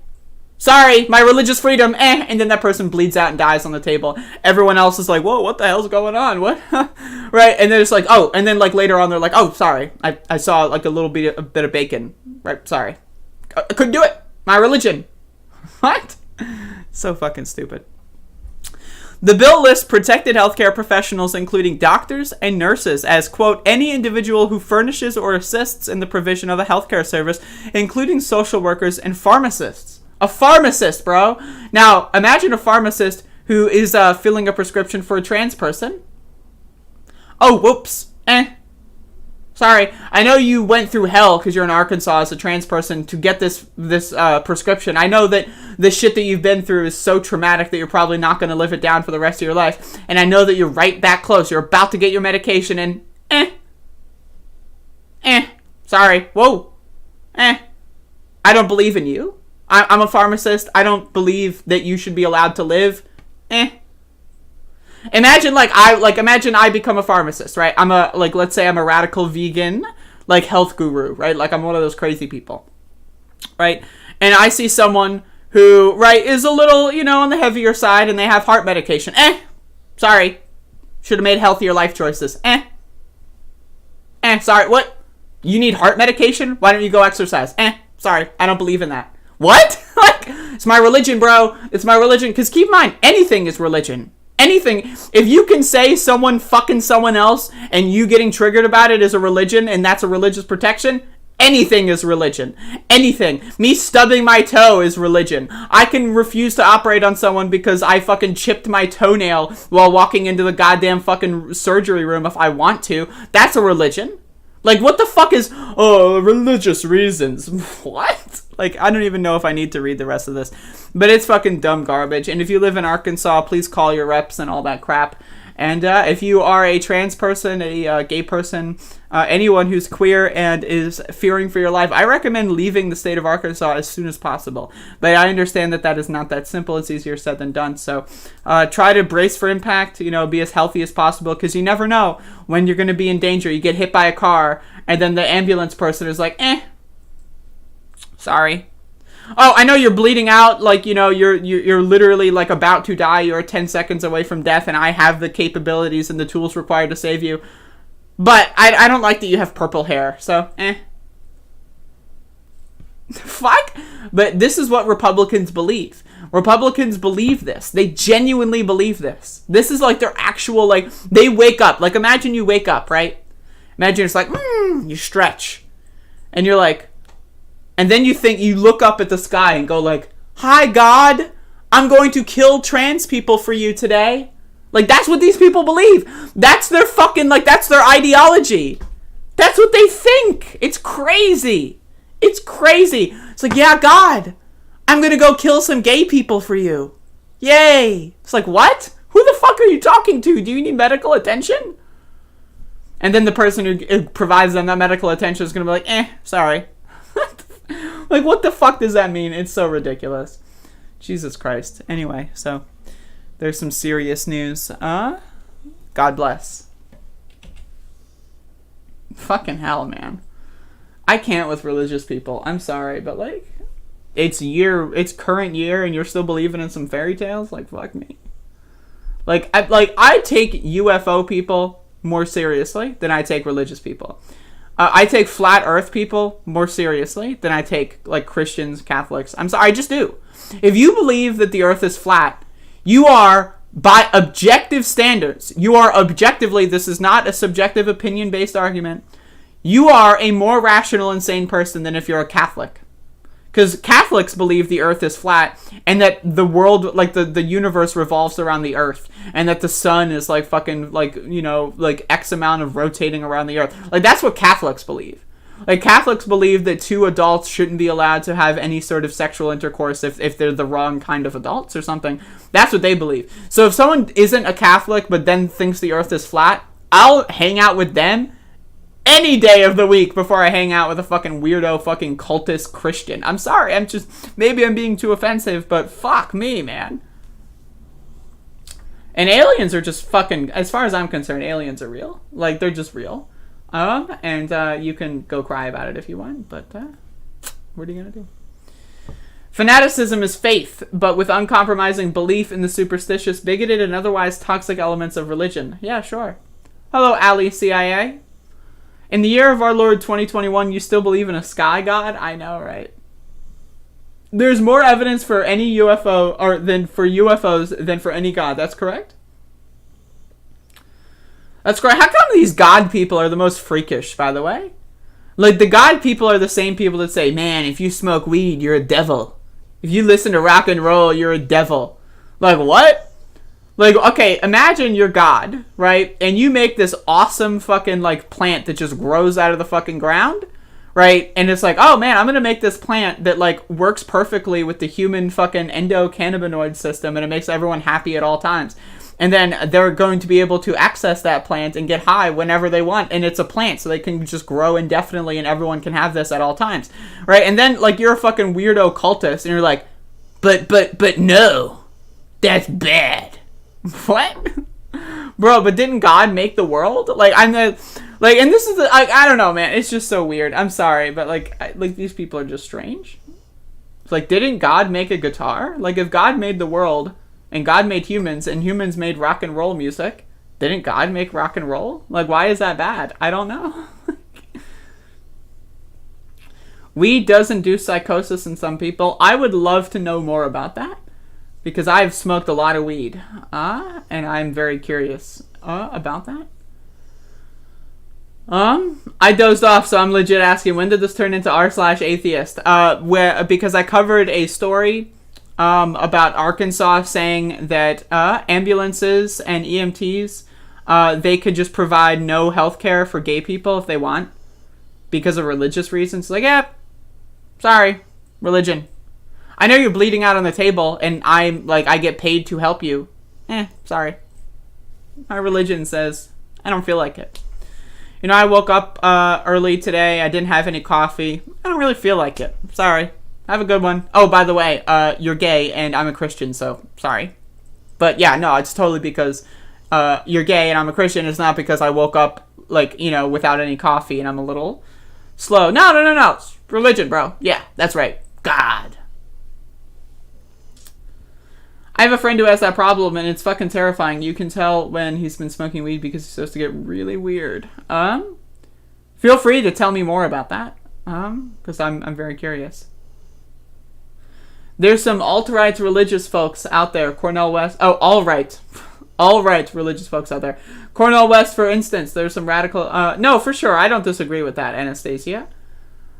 Sorry, my religious freedom, and then that person bleeds out and dies on the table. Everyone else is like, whoa, what the hell's going on? What? Right? And then it's like, and then like later on they're like, sorry, I saw like a bit of bacon. Right? Sorry. I couldn't do it. My religion. What? So fucking stupid. The bill lists protected healthcare professionals, including doctors and nurses, as, quote, any individual who furnishes or assists in the provision of a healthcare service, including social workers and pharmacists. A pharmacist, bro. Now, imagine a pharmacist who is filling a prescription for a trans person. Oh, whoops. Sorry. I know you went through hell because you're in Arkansas as a trans person to get this prescription. I know that the shit that you've been through is so traumatic that you're probably not going to live it down for the rest of your life. And I know that you're right that close. You're about to get your medication and sorry. Whoa. I don't believe in you. I'm a pharmacist. I don't believe that you should be allowed to live. Imagine imagine I become a pharmacist, right? Let's say I'm a radical vegan, health guru, right? I'm one of those crazy people, right? And I see someone who, right, is a little, on the heavier side and they have heart medication. Sorry. Should have made healthier life choices. Sorry, what? You need heart medication? Why don't you go exercise? Sorry, I don't believe in that. What? It's my religion, bro. It's my religion. Because keep in mind, anything is religion. Anything. If you can say someone fucking someone else and you getting triggered about it is a religion and that's a religious protection, anything is religion. Anything. Me stubbing my toe is religion. I can refuse to operate on someone because I fucking chipped my toenail while walking into the goddamn fucking surgery room if I want to. That's a religion. What the fuck is, religious reasons? What? I don't even know if I need to read the rest of this. But it's fucking dumb garbage. And if you live in Arkansas, please call your reps and all that crap. And if you are a trans person, a gay person, anyone who's queer and is fearing for your life, I recommend leaving the state of Arkansas as soon as possible. But I understand that is not that simple. It's easier said than done. So try to brace for impact, be as healthy as possible, because you never know when you're going to be in danger. You get hit by a car, and then the ambulance person is like, sorry. Oh, I know you're bleeding out, you're literally about to die. You're 10 seconds away from death, and I have the capabilities and the tools required to save you. But I don't like that you have purple hair, so Fuck. But this is what Republicans believe. Republicans believe this. They genuinely believe this. This is their actual, they wake up. Imagine you wake up, right? Imagine it's you stretch. And you're and then you look up at the sky and go hi, God, I'm going to kill trans people for you today. That's what these people believe. That's their fucking, that's their ideology. That's what they think. It's crazy. It's crazy. It's yeah, God, I'm going to go kill some gay people for you. Yay. It's what? Who the fuck are you talking to? Do you need medical attention? And then the person who provides them that medical attention is going to be sorry. What the fuck does that mean? It's so ridiculous. Jesus Christ. Anyway, so there's some serious news. God bless. Fucking hell, man. I can't with religious people. I'm sorry, but it's current year and you're still believing in some fairy tales? Fuck me. I take UFO people more seriously than I take religious people. I take flat earth people more seriously than I take Christians, Catholics. I'm sorry, I just do. If you believe that the earth is flat, you are, by objective standards, you are objectively, this is not a subjective opinion-based argument, you are a more rational, insane person than if you're a Catholic. Because Catholics believe the earth is flat and that the world, the universe revolves around the earth and that the sun is fucking X amount of rotating around the earth. That's what Catholics believe. Catholics believe that two adults shouldn't be allowed to have any sort of sexual intercourse if they're the wrong kind of adults or something. That's what they believe. So if someone isn't a Catholic but then thinks the earth is flat, I'll hang out with them any day of the week before I hang out with a fucking weirdo fucking cultist Christian. I'm sorry, maybe I'm being too offensive, but fuck me, man. And aliens are just fucking, as far as I'm concerned, aliens are real. They're just real. And you can go cry about it if you want, but what are you gonna do? Fanaticism is faith, but with uncompromising belief in the superstitious, bigoted, and otherwise toxic elements of religion. Yeah, sure. Hello, Ali CIA. In the year of our Lord 2021, you still believe in a sky god? I know, right? There's more evidence for any UFO than for UFOs than for any god. That's correct? That's correct. How come these god people are the most freakish, by the way? The god people are the same people that say, man, if you smoke weed, you're a devil. If you listen to rock and roll, you're a devil. What? Like, okay, imagine you're God, right? And you make this awesome fucking, like, plant that just grows out of the fucking ground, right? And it's like, oh, man, I'm going to make this plant that, like, works perfectly with the human fucking endocannabinoid system, and it makes everyone happy at all times. And then they're going to be able to access that plant and get high whenever they want. And it's a plant, so they can just grow indefinitely, and everyone can have this at all times, right? And then, like, you're a fucking weirdo cultist, and you're like, but no, that's bad. What? Bro, but didn't God make the world? Like, and this is I don't know, man. It's just so weird. I'm sorry, but like these people are just strange. It's like, didn't God make a guitar? Like, if God made the world and God made humans and humans made rock and roll music, didn't God make rock and roll? Like, why is that bad? I don't know. Weed does induce psychosis in some people. I would love to know more about that, because I've smoked a lot of weed, and I'm very curious about that. I dozed off, so I'm legit asking, when did this turn into r/atheist? Because I covered a story about Arkansas saying that ambulances and EMTs, they could just provide no health care for gay people if they want, because of religious reasons. Like, yeah, sorry, religion. I know you're bleeding out on the table, and I get paid to help you. Sorry. My religion says I don't feel like it. You know, I woke up early today. I didn't have any coffee. I don't really feel like it. Sorry. Have a good one. Oh, by the way, you're gay, and I'm a Christian, so sorry. But yeah, no, it's totally because you're gay and I'm a Christian. It's not because I woke up, like, you know, without any coffee and I'm a little slow. No. It's religion, bro. Yeah, that's right. God. I have a friend who has that problem, and it's fucking terrifying. You can tell when he's been smoking weed because he starts to get really weird. Feel free to tell me more about that, because I'm very curious. There's some alt-right religious folks out there. Cornel West. Oh, all-right religious folks out there. Cornel West, for instance. There's some radical. No, for sure. I don't disagree with that, Anastasia.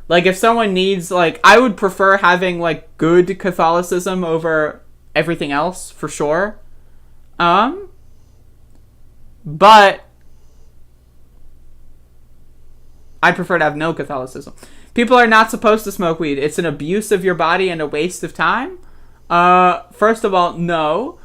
Like, if someone needs, like, I would prefer having, like, good Catholicism over everything else, for sure. But I prefer to have no Catholicism. People are not supposed to smoke weed. It's an abuse of your body and a waste of time. First of all, no.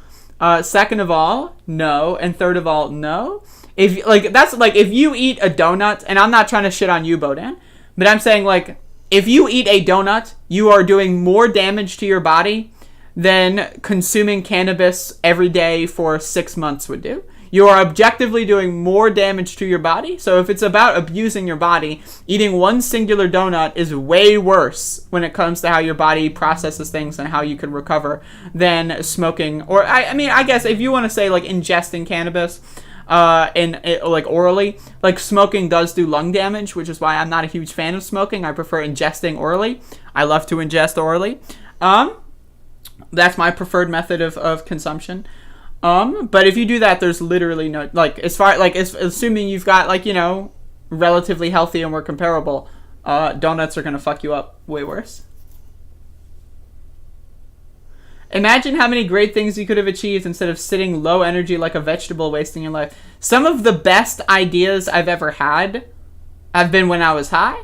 Second of all, no. And third of all, no. If you eat a donut, and I'm not trying to shit on you, Bodan, but I'm saying, like, if you eat a donut, you are doing more damage to your body than consuming cannabis every day for 6 months would do. You are objectively doing more damage to your body. So if it's about abusing your body, eating one singular donut is way worse when it comes to how your body processes things and how you can recover than smoking. Or, I guess if you want to say, like, ingesting cannabis like orally, like, smoking does do lung damage, which is why I'm not a huge fan of smoking. I prefer ingesting orally. I love to ingest orally. That's my preferred method of consumption. But if you do that, there's literally no, like, as far, like, assuming you've got, like, you know, relatively healthy and we're comparable, donuts are going to fuck you up way worse. Imagine how many great things you could have achieved instead of sitting low energy like a vegetable wasting your life. Some of the best ideas I've ever had have been when I was high.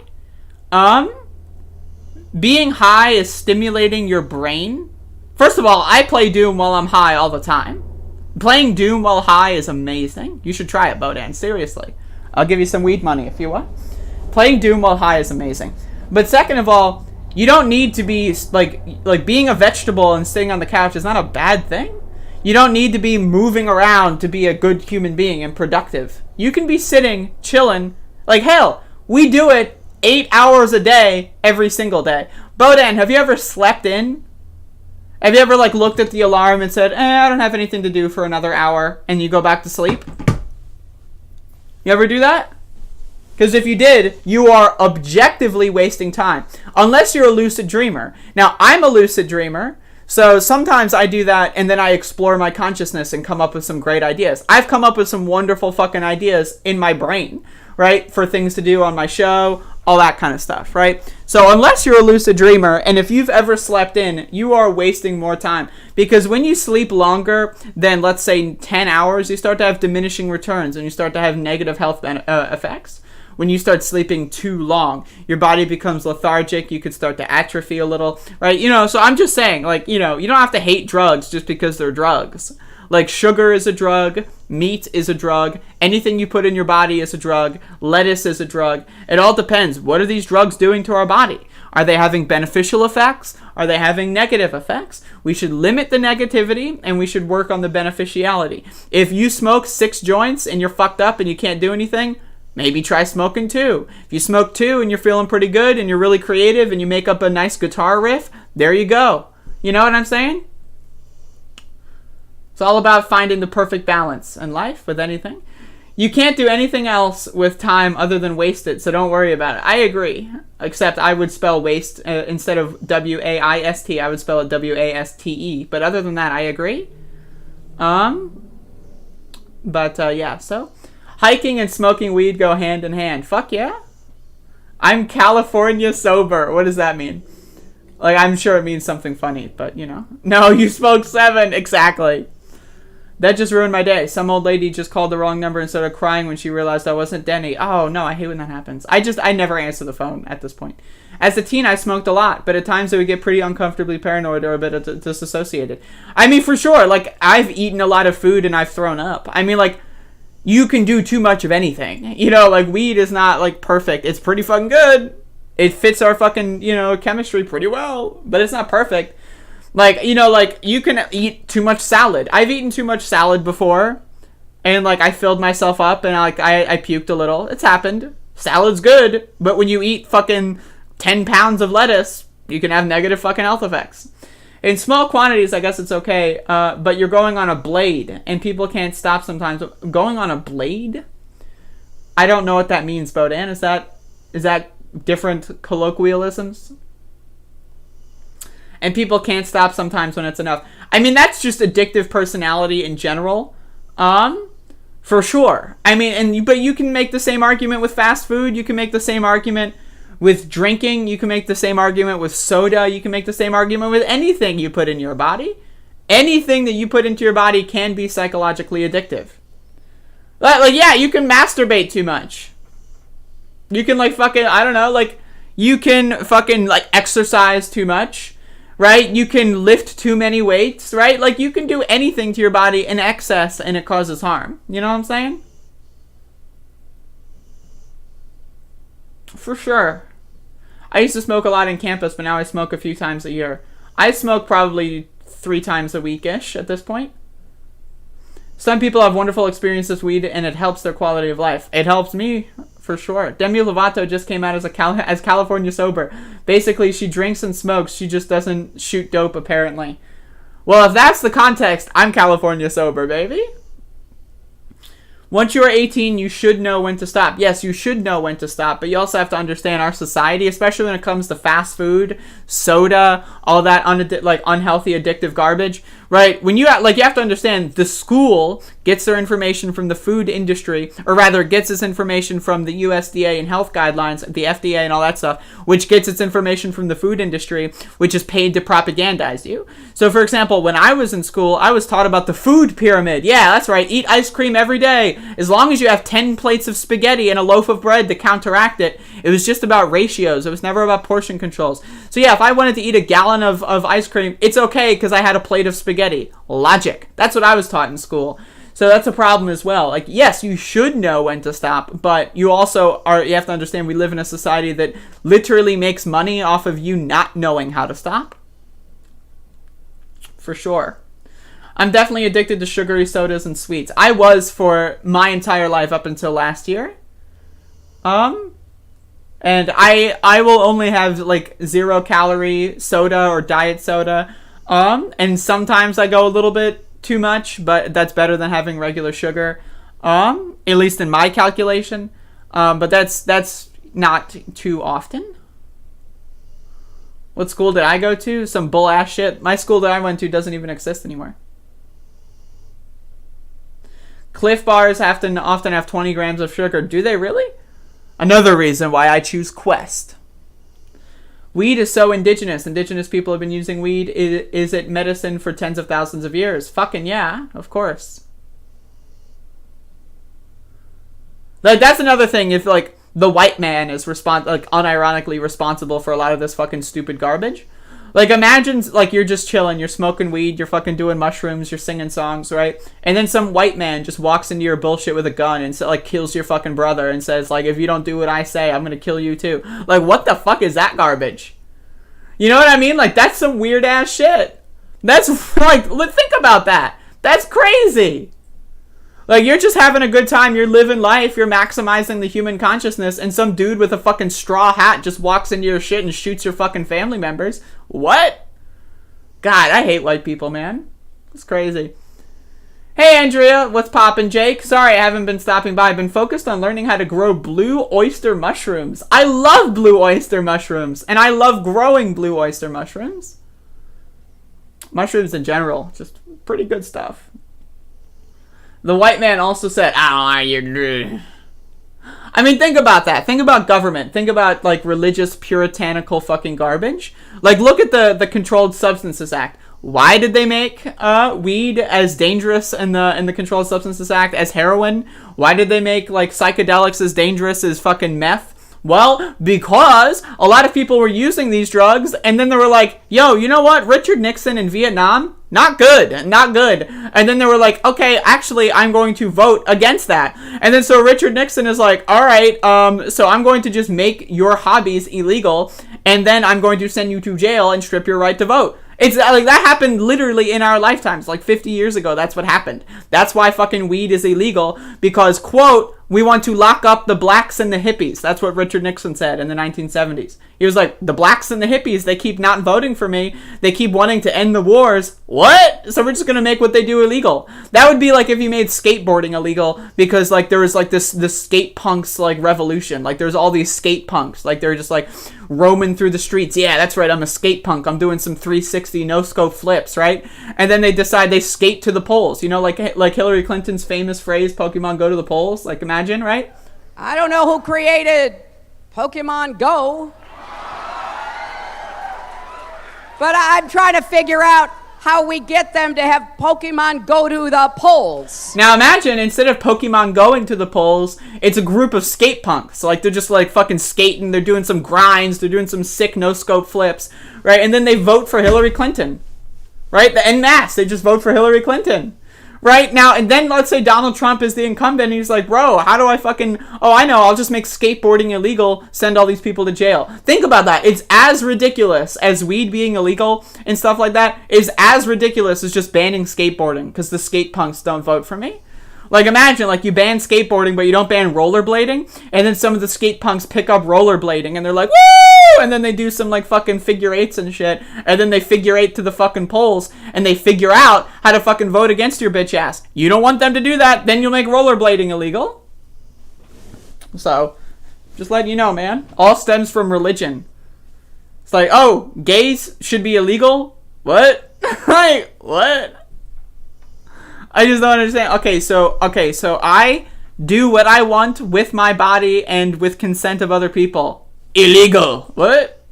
Being high is stimulating your brain. First of all, I play Doom while I'm high all the time. Playing Doom while high is amazing. You should try it, Bodan. Seriously. I'll give you some weed money if you want. Playing Doom while high is amazing. But second of all, you don't need to be, like being a vegetable and sitting on the couch is not a bad thing. You don't need to be moving around to be a good human being and productive. You can be sitting, chilling. Like, hell, we do it 8 hours a day, every single day. Bodan, have you ever slept in? Have you ever, like, looked at the alarm and said, I don't have anything to do for another hour, and you go back to sleep? You ever do that? Because if you did, you are objectively wasting time. Unless you're a lucid dreamer. Now, I'm a lucid dreamer, so sometimes I do that, and then I explore my consciousness and come up with some great ideas. I've come up with some wonderful fucking ideas in my brain, right, for things to do on my show, all that kind of stuff, right? So unless you're a lucid dreamer, and if you've ever slept in, you are wasting more time. Because when you sleep longer than, let's say, 10 hours, you start to have diminishing returns, and you start to have negative health effects. When you start sleeping too long, your body becomes lethargic, you could start to atrophy a little, right? So I'm just saying, like, you don't have to hate drugs just because they're drugs. Like, sugar is a drug, meat is a drug, anything you put in your body is a drug, lettuce is a drug. It all depends. What are these drugs doing to our body? Are they having beneficial effects? Are they having negative effects? We should limit the negativity, and we should work on the beneficiality. If you smoke 6 joints and you're fucked up and you can't do anything, maybe try smoking 2. If you smoke 2 and you're feeling pretty good and you're really creative and you make up a nice guitar riff, there you go. You know what I'm saying? It's all about finding the perfect balance in life with anything. You can't do anything else with time other than waste it, so don't worry about it. I agree, except I would spell waste instead of W-A-I-S-T, I would spell it W-A-S-T-E. But other than that, I agree. Yeah, so hiking and smoking weed go hand in hand. Fuck yeah. I'm California sober. What does that mean? Like, I'm sure it means something funny, but No, you smoked 7. Exactly. That just ruined my day. Some old lady just called the wrong number and started crying when she realized I wasn't Denny. Oh, no, I hate when that happens. I never answer the phone at this point. As a teen, I smoked a lot, but at times I would get pretty uncomfortably paranoid or a bit disassociated. I mean, for sure, like, I've eaten a lot of food and I've thrown up. I mean, like, you can do too much of anything. Like, weed is not, like, perfect. It's pretty fucking good. It fits our fucking, chemistry pretty well, but it's not perfect. Like, like, you can eat too much salad. I've eaten too much salad before, and, like, I filled myself up, and, I puked a little. It's happened. Salad's good, but when you eat fucking 10 pounds of lettuce, you can have negative fucking health effects. In small quantities, I guess it's okay, but you're going on a blade, and people can't stop sometimes. Going on a blade? I don't know what that means, Bodan. Is that different colloquialisms? And people can't stop sometimes when it's enough. I mean, that's just addictive personality in general. For sure. I mean, but you can make the same argument with fast food. You can make the same argument with drinking. You can make the same argument with soda. You can make the same argument with anything you put in your body. Anything that you put into your body can be psychologically addictive. Like, yeah, you can masturbate too much. You can, like, fucking, I don't know, like, you can fucking, like, exercise too much. Right? You can lift too many weights, right? Like, you can do anything to your body in excess and it causes harm. You know what I'm saying? For sure. I used to smoke a lot in campus, but now I smoke a few times a year. I smoke probably 3 times a week-ish at this point. Some people have wonderful experiences with weed, and it helps their quality of life. It helps me, for sure. Demi Lovato just came out as California sober. Basically, she drinks and smokes. She just doesn't shoot dope, apparently. Well, if that's the context, I'm California sober, baby. Once you are 18, you should know when to stop. Yes, you should know when to stop, but you also have to understand our society, especially when it comes to fast food, soda, all that unhealthy, addictive garbage, right? When you have to understand the school gets their information from the food industry, or rather gets its information from the USDA and health guidelines, the FDA and all that stuff, which gets its information from the food industry, which is paid to propagandize you. So, for example, when I was in school, I was taught about the food pyramid. Yeah, that's right. Eat ice cream every day. As long as you have 10 plates of spaghetti and a loaf of bread to counteract it. It was just about ratios. It was never about portion controls. So yeah, if I wanted to eat a gallon of ice cream, it's okay because I had a plate of spaghetti. Logic. That's what I was taught in school. So that's a problem as well. Like, yes, you should know when to stop, but you have to understand we live in a society that literally makes money off of you not knowing how to stop. For sure. I'm definitely addicted to sugary sodas and sweets. I was for my entire life up until last year. And I will only have like 0-calorie soda or diet soda. And sometimes I go a little bit too much, but that's better than having regular sugar. At least in my calculation. But that's not too often. What school did I go to? Some bull ass shit. My school that I went to doesn't even exist anymore. Cliff bars often have 20 grams of sugar. Do they really? Another reason why I choose Quest. Weed is so indigenous. Indigenous people have been using weed. Is it medicine for tens of thousands of years? Fucking yeah, of course. Like, that's another thing. If, like, the white man is unironically responsible for a lot of this fucking stupid garbage. Like, imagine, like, you're just chilling, you're smoking weed, you're fucking doing mushrooms, you're singing songs, right? And then some white man just walks into your bullshit with a gun and, like, kills your fucking brother and says, like, if you don't do what I say, I'm gonna kill you too. Like, what the fuck is that garbage? You know what I mean? Like, that's some weird-ass shit. That's, like, think about that. That's crazy. Like, you're just having a good time, you're living life, you're maximizing the human consciousness, and some dude with a fucking straw hat just walks into your shit and shoots your fucking family members. What? God, I hate white people, man. It's crazy. Hey, Andrea, what's poppin', Jake? Sorry I haven't been stopping by. I've been focused on learning how to grow blue oyster mushrooms. I love blue oyster mushrooms, and I love growing blue oyster mushrooms. Mushrooms in general, just pretty good stuff. The white man also said, I mean, think about that. Think about government. Think about, like, religious, puritanical fucking garbage. Like, look at the Controlled Substances Act. Why did they make weed as dangerous in the Controlled Substances Act as heroin? Why did they make, like, psychedelics as dangerous as fucking meth? Well, because a lot of people were using these drugs, and then they were like, yo, you know what? Richard Nixon in Vietnam? Not good. Not good. And then they were like, okay, actually, I'm going to vote against that. And then so Richard Nixon is like, all right, so I'm going to just make your hobbies illegal, and then I'm going to send you to jail and strip your right to vote. It's like that happened literally in our lifetimes, like 50 years ago. That's what happened. That's why fucking weed is illegal, because, quote, we want to lock up the blacks and the hippies. That's what Richard Nixon said in the 1970s. He was like, the blacks and the hippies, they keep not voting for me. They keep wanting to end the wars. What? So we're just going to make what they do illegal. That would be like if you made skateboarding illegal, because, like, there was, like, this skate punks, like, revolution. Like, there's all these skate punks. Like, they're just, like, roaming through the streets. Yeah, that's right, I'm a skate punk. I'm doing some 360 no-scope flips, right? And then they decide they skate to the polls. You know, like Hillary Clinton's famous phrase, Pokemon go to the polls. Like, imagine, right? I don't know who created Pokemon Go, but I'm trying to figure out how we get them to have Pokemon go to the polls. Now imagine, instead of Pokemon going to the polls, it's a group of skate punks. Like, they're just, like, fucking skating, they're doing some grinds, they're doing some sick no-scope flips, right? And then they vote for Hillary Clinton, right? En masse, they just vote for Hillary Clinton. Right now, and then let's say Donald Trump is the incumbent, and he's like, bro, how do I fucking, oh, I know, I'll just make skateboarding illegal, send all these people to jail. Think about that. It's as ridiculous as weed being illegal and stuff like that. Is as ridiculous as just banning skateboarding, because the skate punks don't vote for me. Like, imagine, like, you ban skateboarding, but you don't ban rollerblading, and then some of the skate punks pick up rollerblading, and they're like, woo! And then they do some, like, fucking figure eights and shit, and then they figure eight to the fucking polls, and they figure out how to fucking vote against your bitch ass. You don't want them to do that, then you'll make rollerblading illegal. So, just letting you know, man. All stems from religion. It's like, oh, gays should be illegal? What? Like, what? I just don't understand. Okay, so I do what I want with my body and with consent of other people. Illegal. What?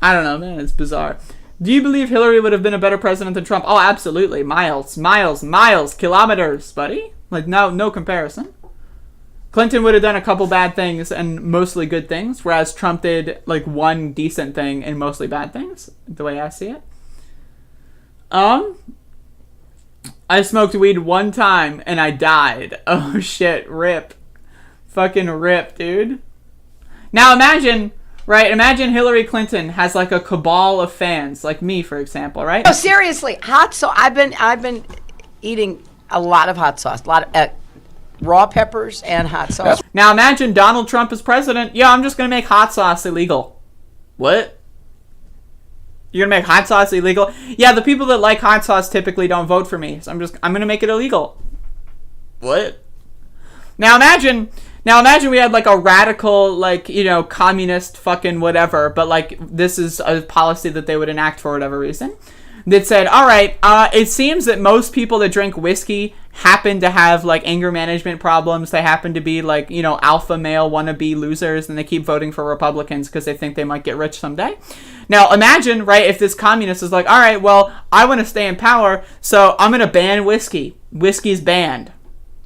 I don't know, man. It's bizarre. Do you believe Hillary would have been a better president than Trump? Oh, absolutely. Miles, kilometers, buddy. Like, no comparison. Clinton would have done a couple bad things and mostly good things, whereas Trump did, like, one decent thing and mostly bad things, the way I see it. I smoked weed one time and I died. Oh shit, rip. Fucking rip, dude. Now imagine, right, imagine Hillary Clinton has, like, a cabal of fans, like me, for example, right? No, seriously, hot sauce. I've been eating a lot of hot sauce, a lot of raw peppers and hot sauce. Now imagine Donald Trump as president. Yeah, I'm just gonna make hot sauce illegal. What? You're gonna make hot sauce illegal? Yeah, the people that like hot sauce typically don't vote for me, so I'm gonna make it illegal. What? Now imagine we had, like, a radical, like, you know, communist fucking whatever, but, like, this is a policy that they would enact for whatever reason. that said, all right, it seems that most people that drink whiskey happen to have like anger management problems. They happen to be like, you know, alpha male wannabe losers, and they keep voting for Republicans because they think they might get rich someday. Now imagine, right, if this communist is like, all right, well, I want to stay in power, so I'm going to ban whiskey. Whiskey's banned.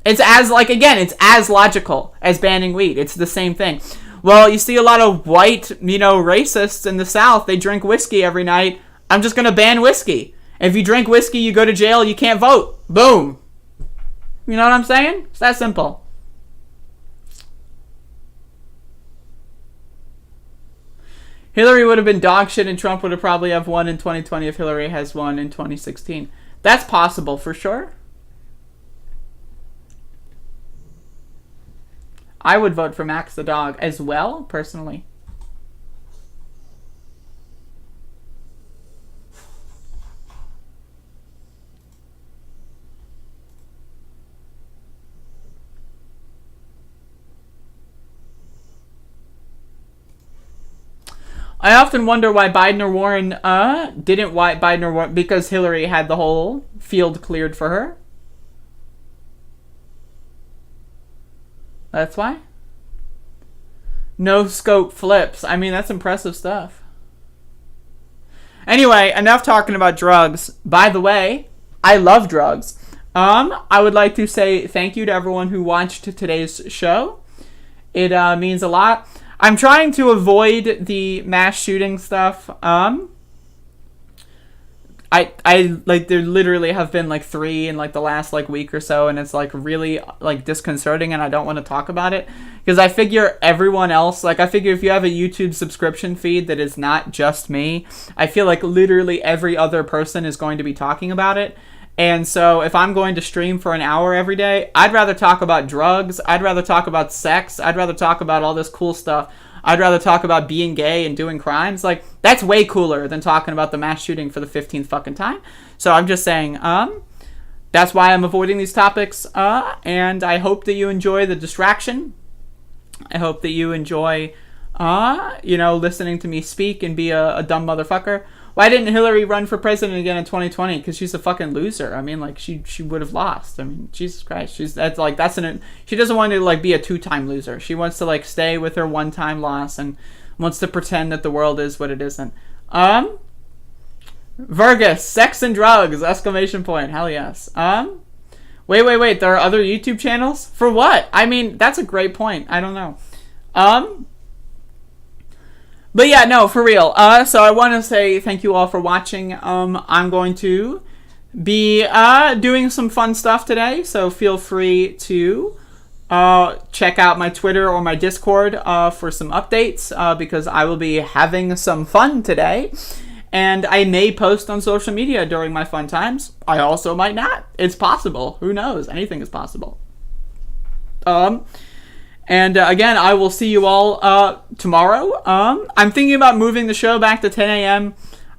It's as, like, again, it's as logical as banning weed. It's the same thing. Well, you see a lot of white, you know, racists in the South. They drink whiskey every night. I'm just going to ban whiskey. If you drink whiskey, you go to jail, you can't vote. Boom. You know what I'm saying? It's that simple. Hillary would have been dog shit and Trump would have probably have won in 2020 if Hillary has won in 2016. That's possible for sure. I would vote for Max the dog as well, personally. I often wonder why Biden or Warren didn't. Why Biden or Warren? Because Hillary had the whole field cleared for her. That's why. No scope flips. I mean, that's impressive stuff. Anyway, enough talking about drugs. By the way, I love drugs. I would like to say thank you to everyone who watched today's show. It means a lot. I'm trying to avoid the mass shooting stuff. I like, there literally have been like 3 in like the last like week or so, and it's like really like disconcerting, and I don't want to talk about it because I figure everyone else, like I figure if you have a YouTube subscription feed that is not just me, I feel like literally every other person is going to be talking about it. And so if I'm going to stream for an hour every day, I'd rather talk about drugs. I'd rather talk about sex. I'd rather talk about all this cool stuff. I'd rather talk about being gay and doing crimes. Like, that's way cooler than talking about the mass shooting for the 15th fucking time. So I'm just saying, that's why I'm avoiding these topics. And I hope that you enjoy the distraction. I hope that you enjoy, you know, listening to me speak and be a dumb motherfucker. Why didn't Hillary run for president again in 2020? Because she's a fucking loser. I mean, like, she would have lost. I mean, Jesus Christ. She doesn't want to, like, be a 2-time loser. She wants to, like, stay with her 1-time loss and wants to pretend that the world is what it isn't. Vergus, sex and drugs, exclamation point. Hell yes. Wait. There are other YouTube channels? For what? I mean, that's a great point. I don't know. But yeah, no, for real. So I want to say thank you all for watching. I'm going to be doing some fun stuff today, so feel free to check out my Twitter or my Discord for some updates, because I will be having some fun today. And I may post on social media during my fun times. I also might not. It's possible. Who knows? Anything is possible. And again, I will see you all tomorrow. I'm thinking about moving the show back to 10 a.m.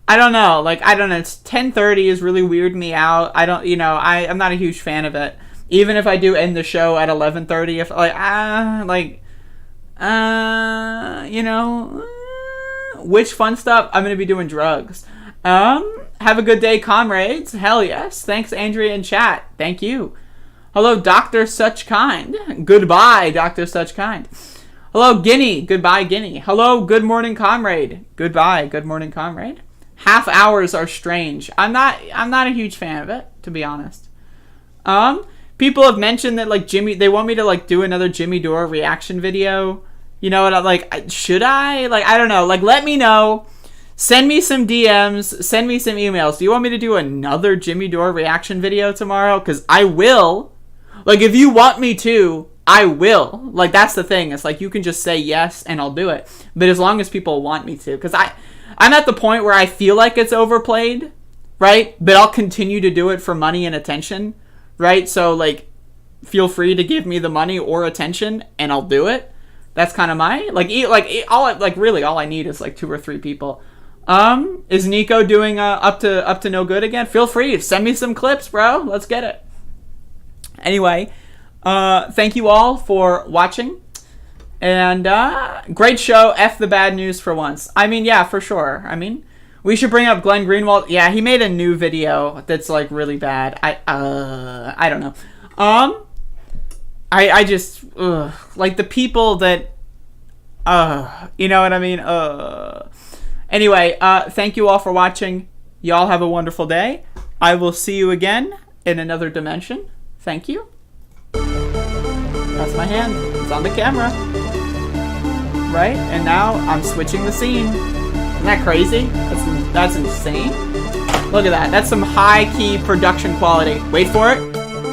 I don't know. It's 10:30 is really weirding me out. I'm not a huge fan of it. Even if I do end the show at 11:30, which fun stuff? I'm going to be doing drugs. Have a good day, comrades. Hell yes. Thanks, Andrea in chat. Thank you. Hello, Dr. Such Kind. Goodbye, Dr. Such Kind. Hello, Guinea. Goodbye, Guinea. Hello, good morning, comrade. Goodbye, good morning, comrade. Half hours are strange. I'm not a huge fan of it, to be honest. People have mentioned that they want me to do another Jimmy Dore reaction video. You know what? Should I? I don't know. Let me know. Send me some DMs. Send me some emails. Do you want me to do another Jimmy Dore reaction video tomorrow? Because I will. If you want me to, I will. That's the thing. It's you can just say yes and I'll do it. But as long as people want me to. Because I'm at the point where I feel like it's overplayed, right? But I'll continue to do it for money and attention, right? So, feel free to give me the money or attention and I'll do it. That's kind of my, really all I need is 2 or 3 people. Is Nico doing up to no good again? Feel free. Send me some clips, bro. Let's get it. Anyway, thank you all for watching. And great show. F the bad news for once. I mean, yeah, for sure. I mean, We should bring up Glenn Greenwald. Yeah, he made a new video that's like really bad. I don't know. I just like the people that you know what I mean? Anyway, thank you all for watching. Y'all have a wonderful day. I will see you again in another dimension. Thank you. That's my hand. It's on the camera. Right? And now I'm switching the scene. Isn't that crazy? That's insane. Look at that. That's some high-key production quality. Wait for it.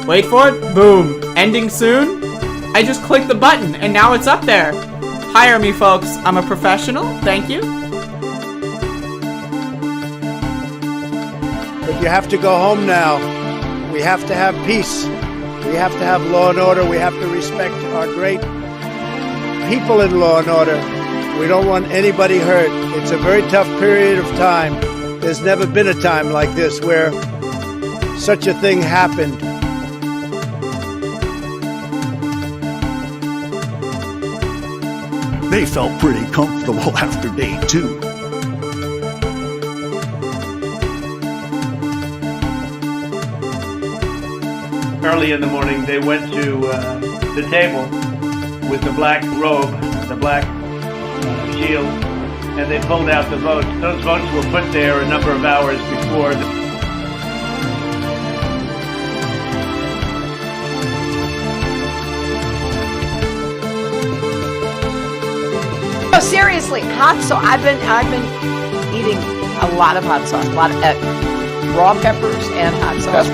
Wait for it. Boom. Ending soon. I just clicked the button, and now it's up there. Hire me, folks. I'm a professional. Thank you. But you have to go home now. We have to have peace. We have to have law and order. We have to respect our great people in law and order. We don't want anybody hurt. It's a very tough period of time. There's never been a time like this where such a thing happened. They felt pretty comfortable after day 2. Early in the morning, they went to the table with the black robe, the black shield, and they pulled out the votes. Those votes were put there a number of hours before. No, seriously, hot sauce. I've been eating a lot of hot sauce, a lot of raw peppers and hot sauce.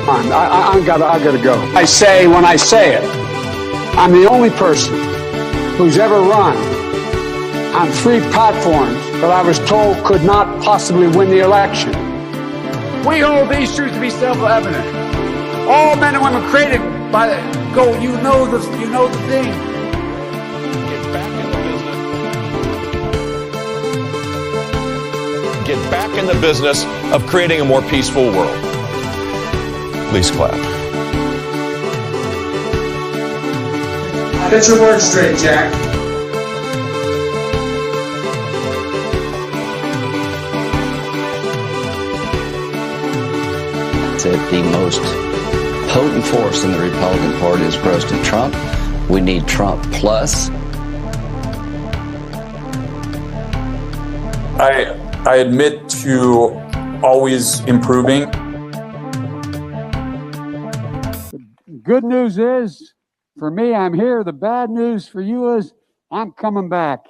I gotta go. I say when I say it, I'm the only person who's ever run on 3 platforms that I was told could not possibly win the election. We hold these truths to be self-evident. All men and women created by the go. You know the thing. Get back in the business of creating a more peaceful world. Please clap. Get your words straight, Jack. That the most potent force in the Republican Party is President Trump. We need Trump plus. I admit to always improving. Good news is, for me, I'm here. The bad news for you is, I'm coming back.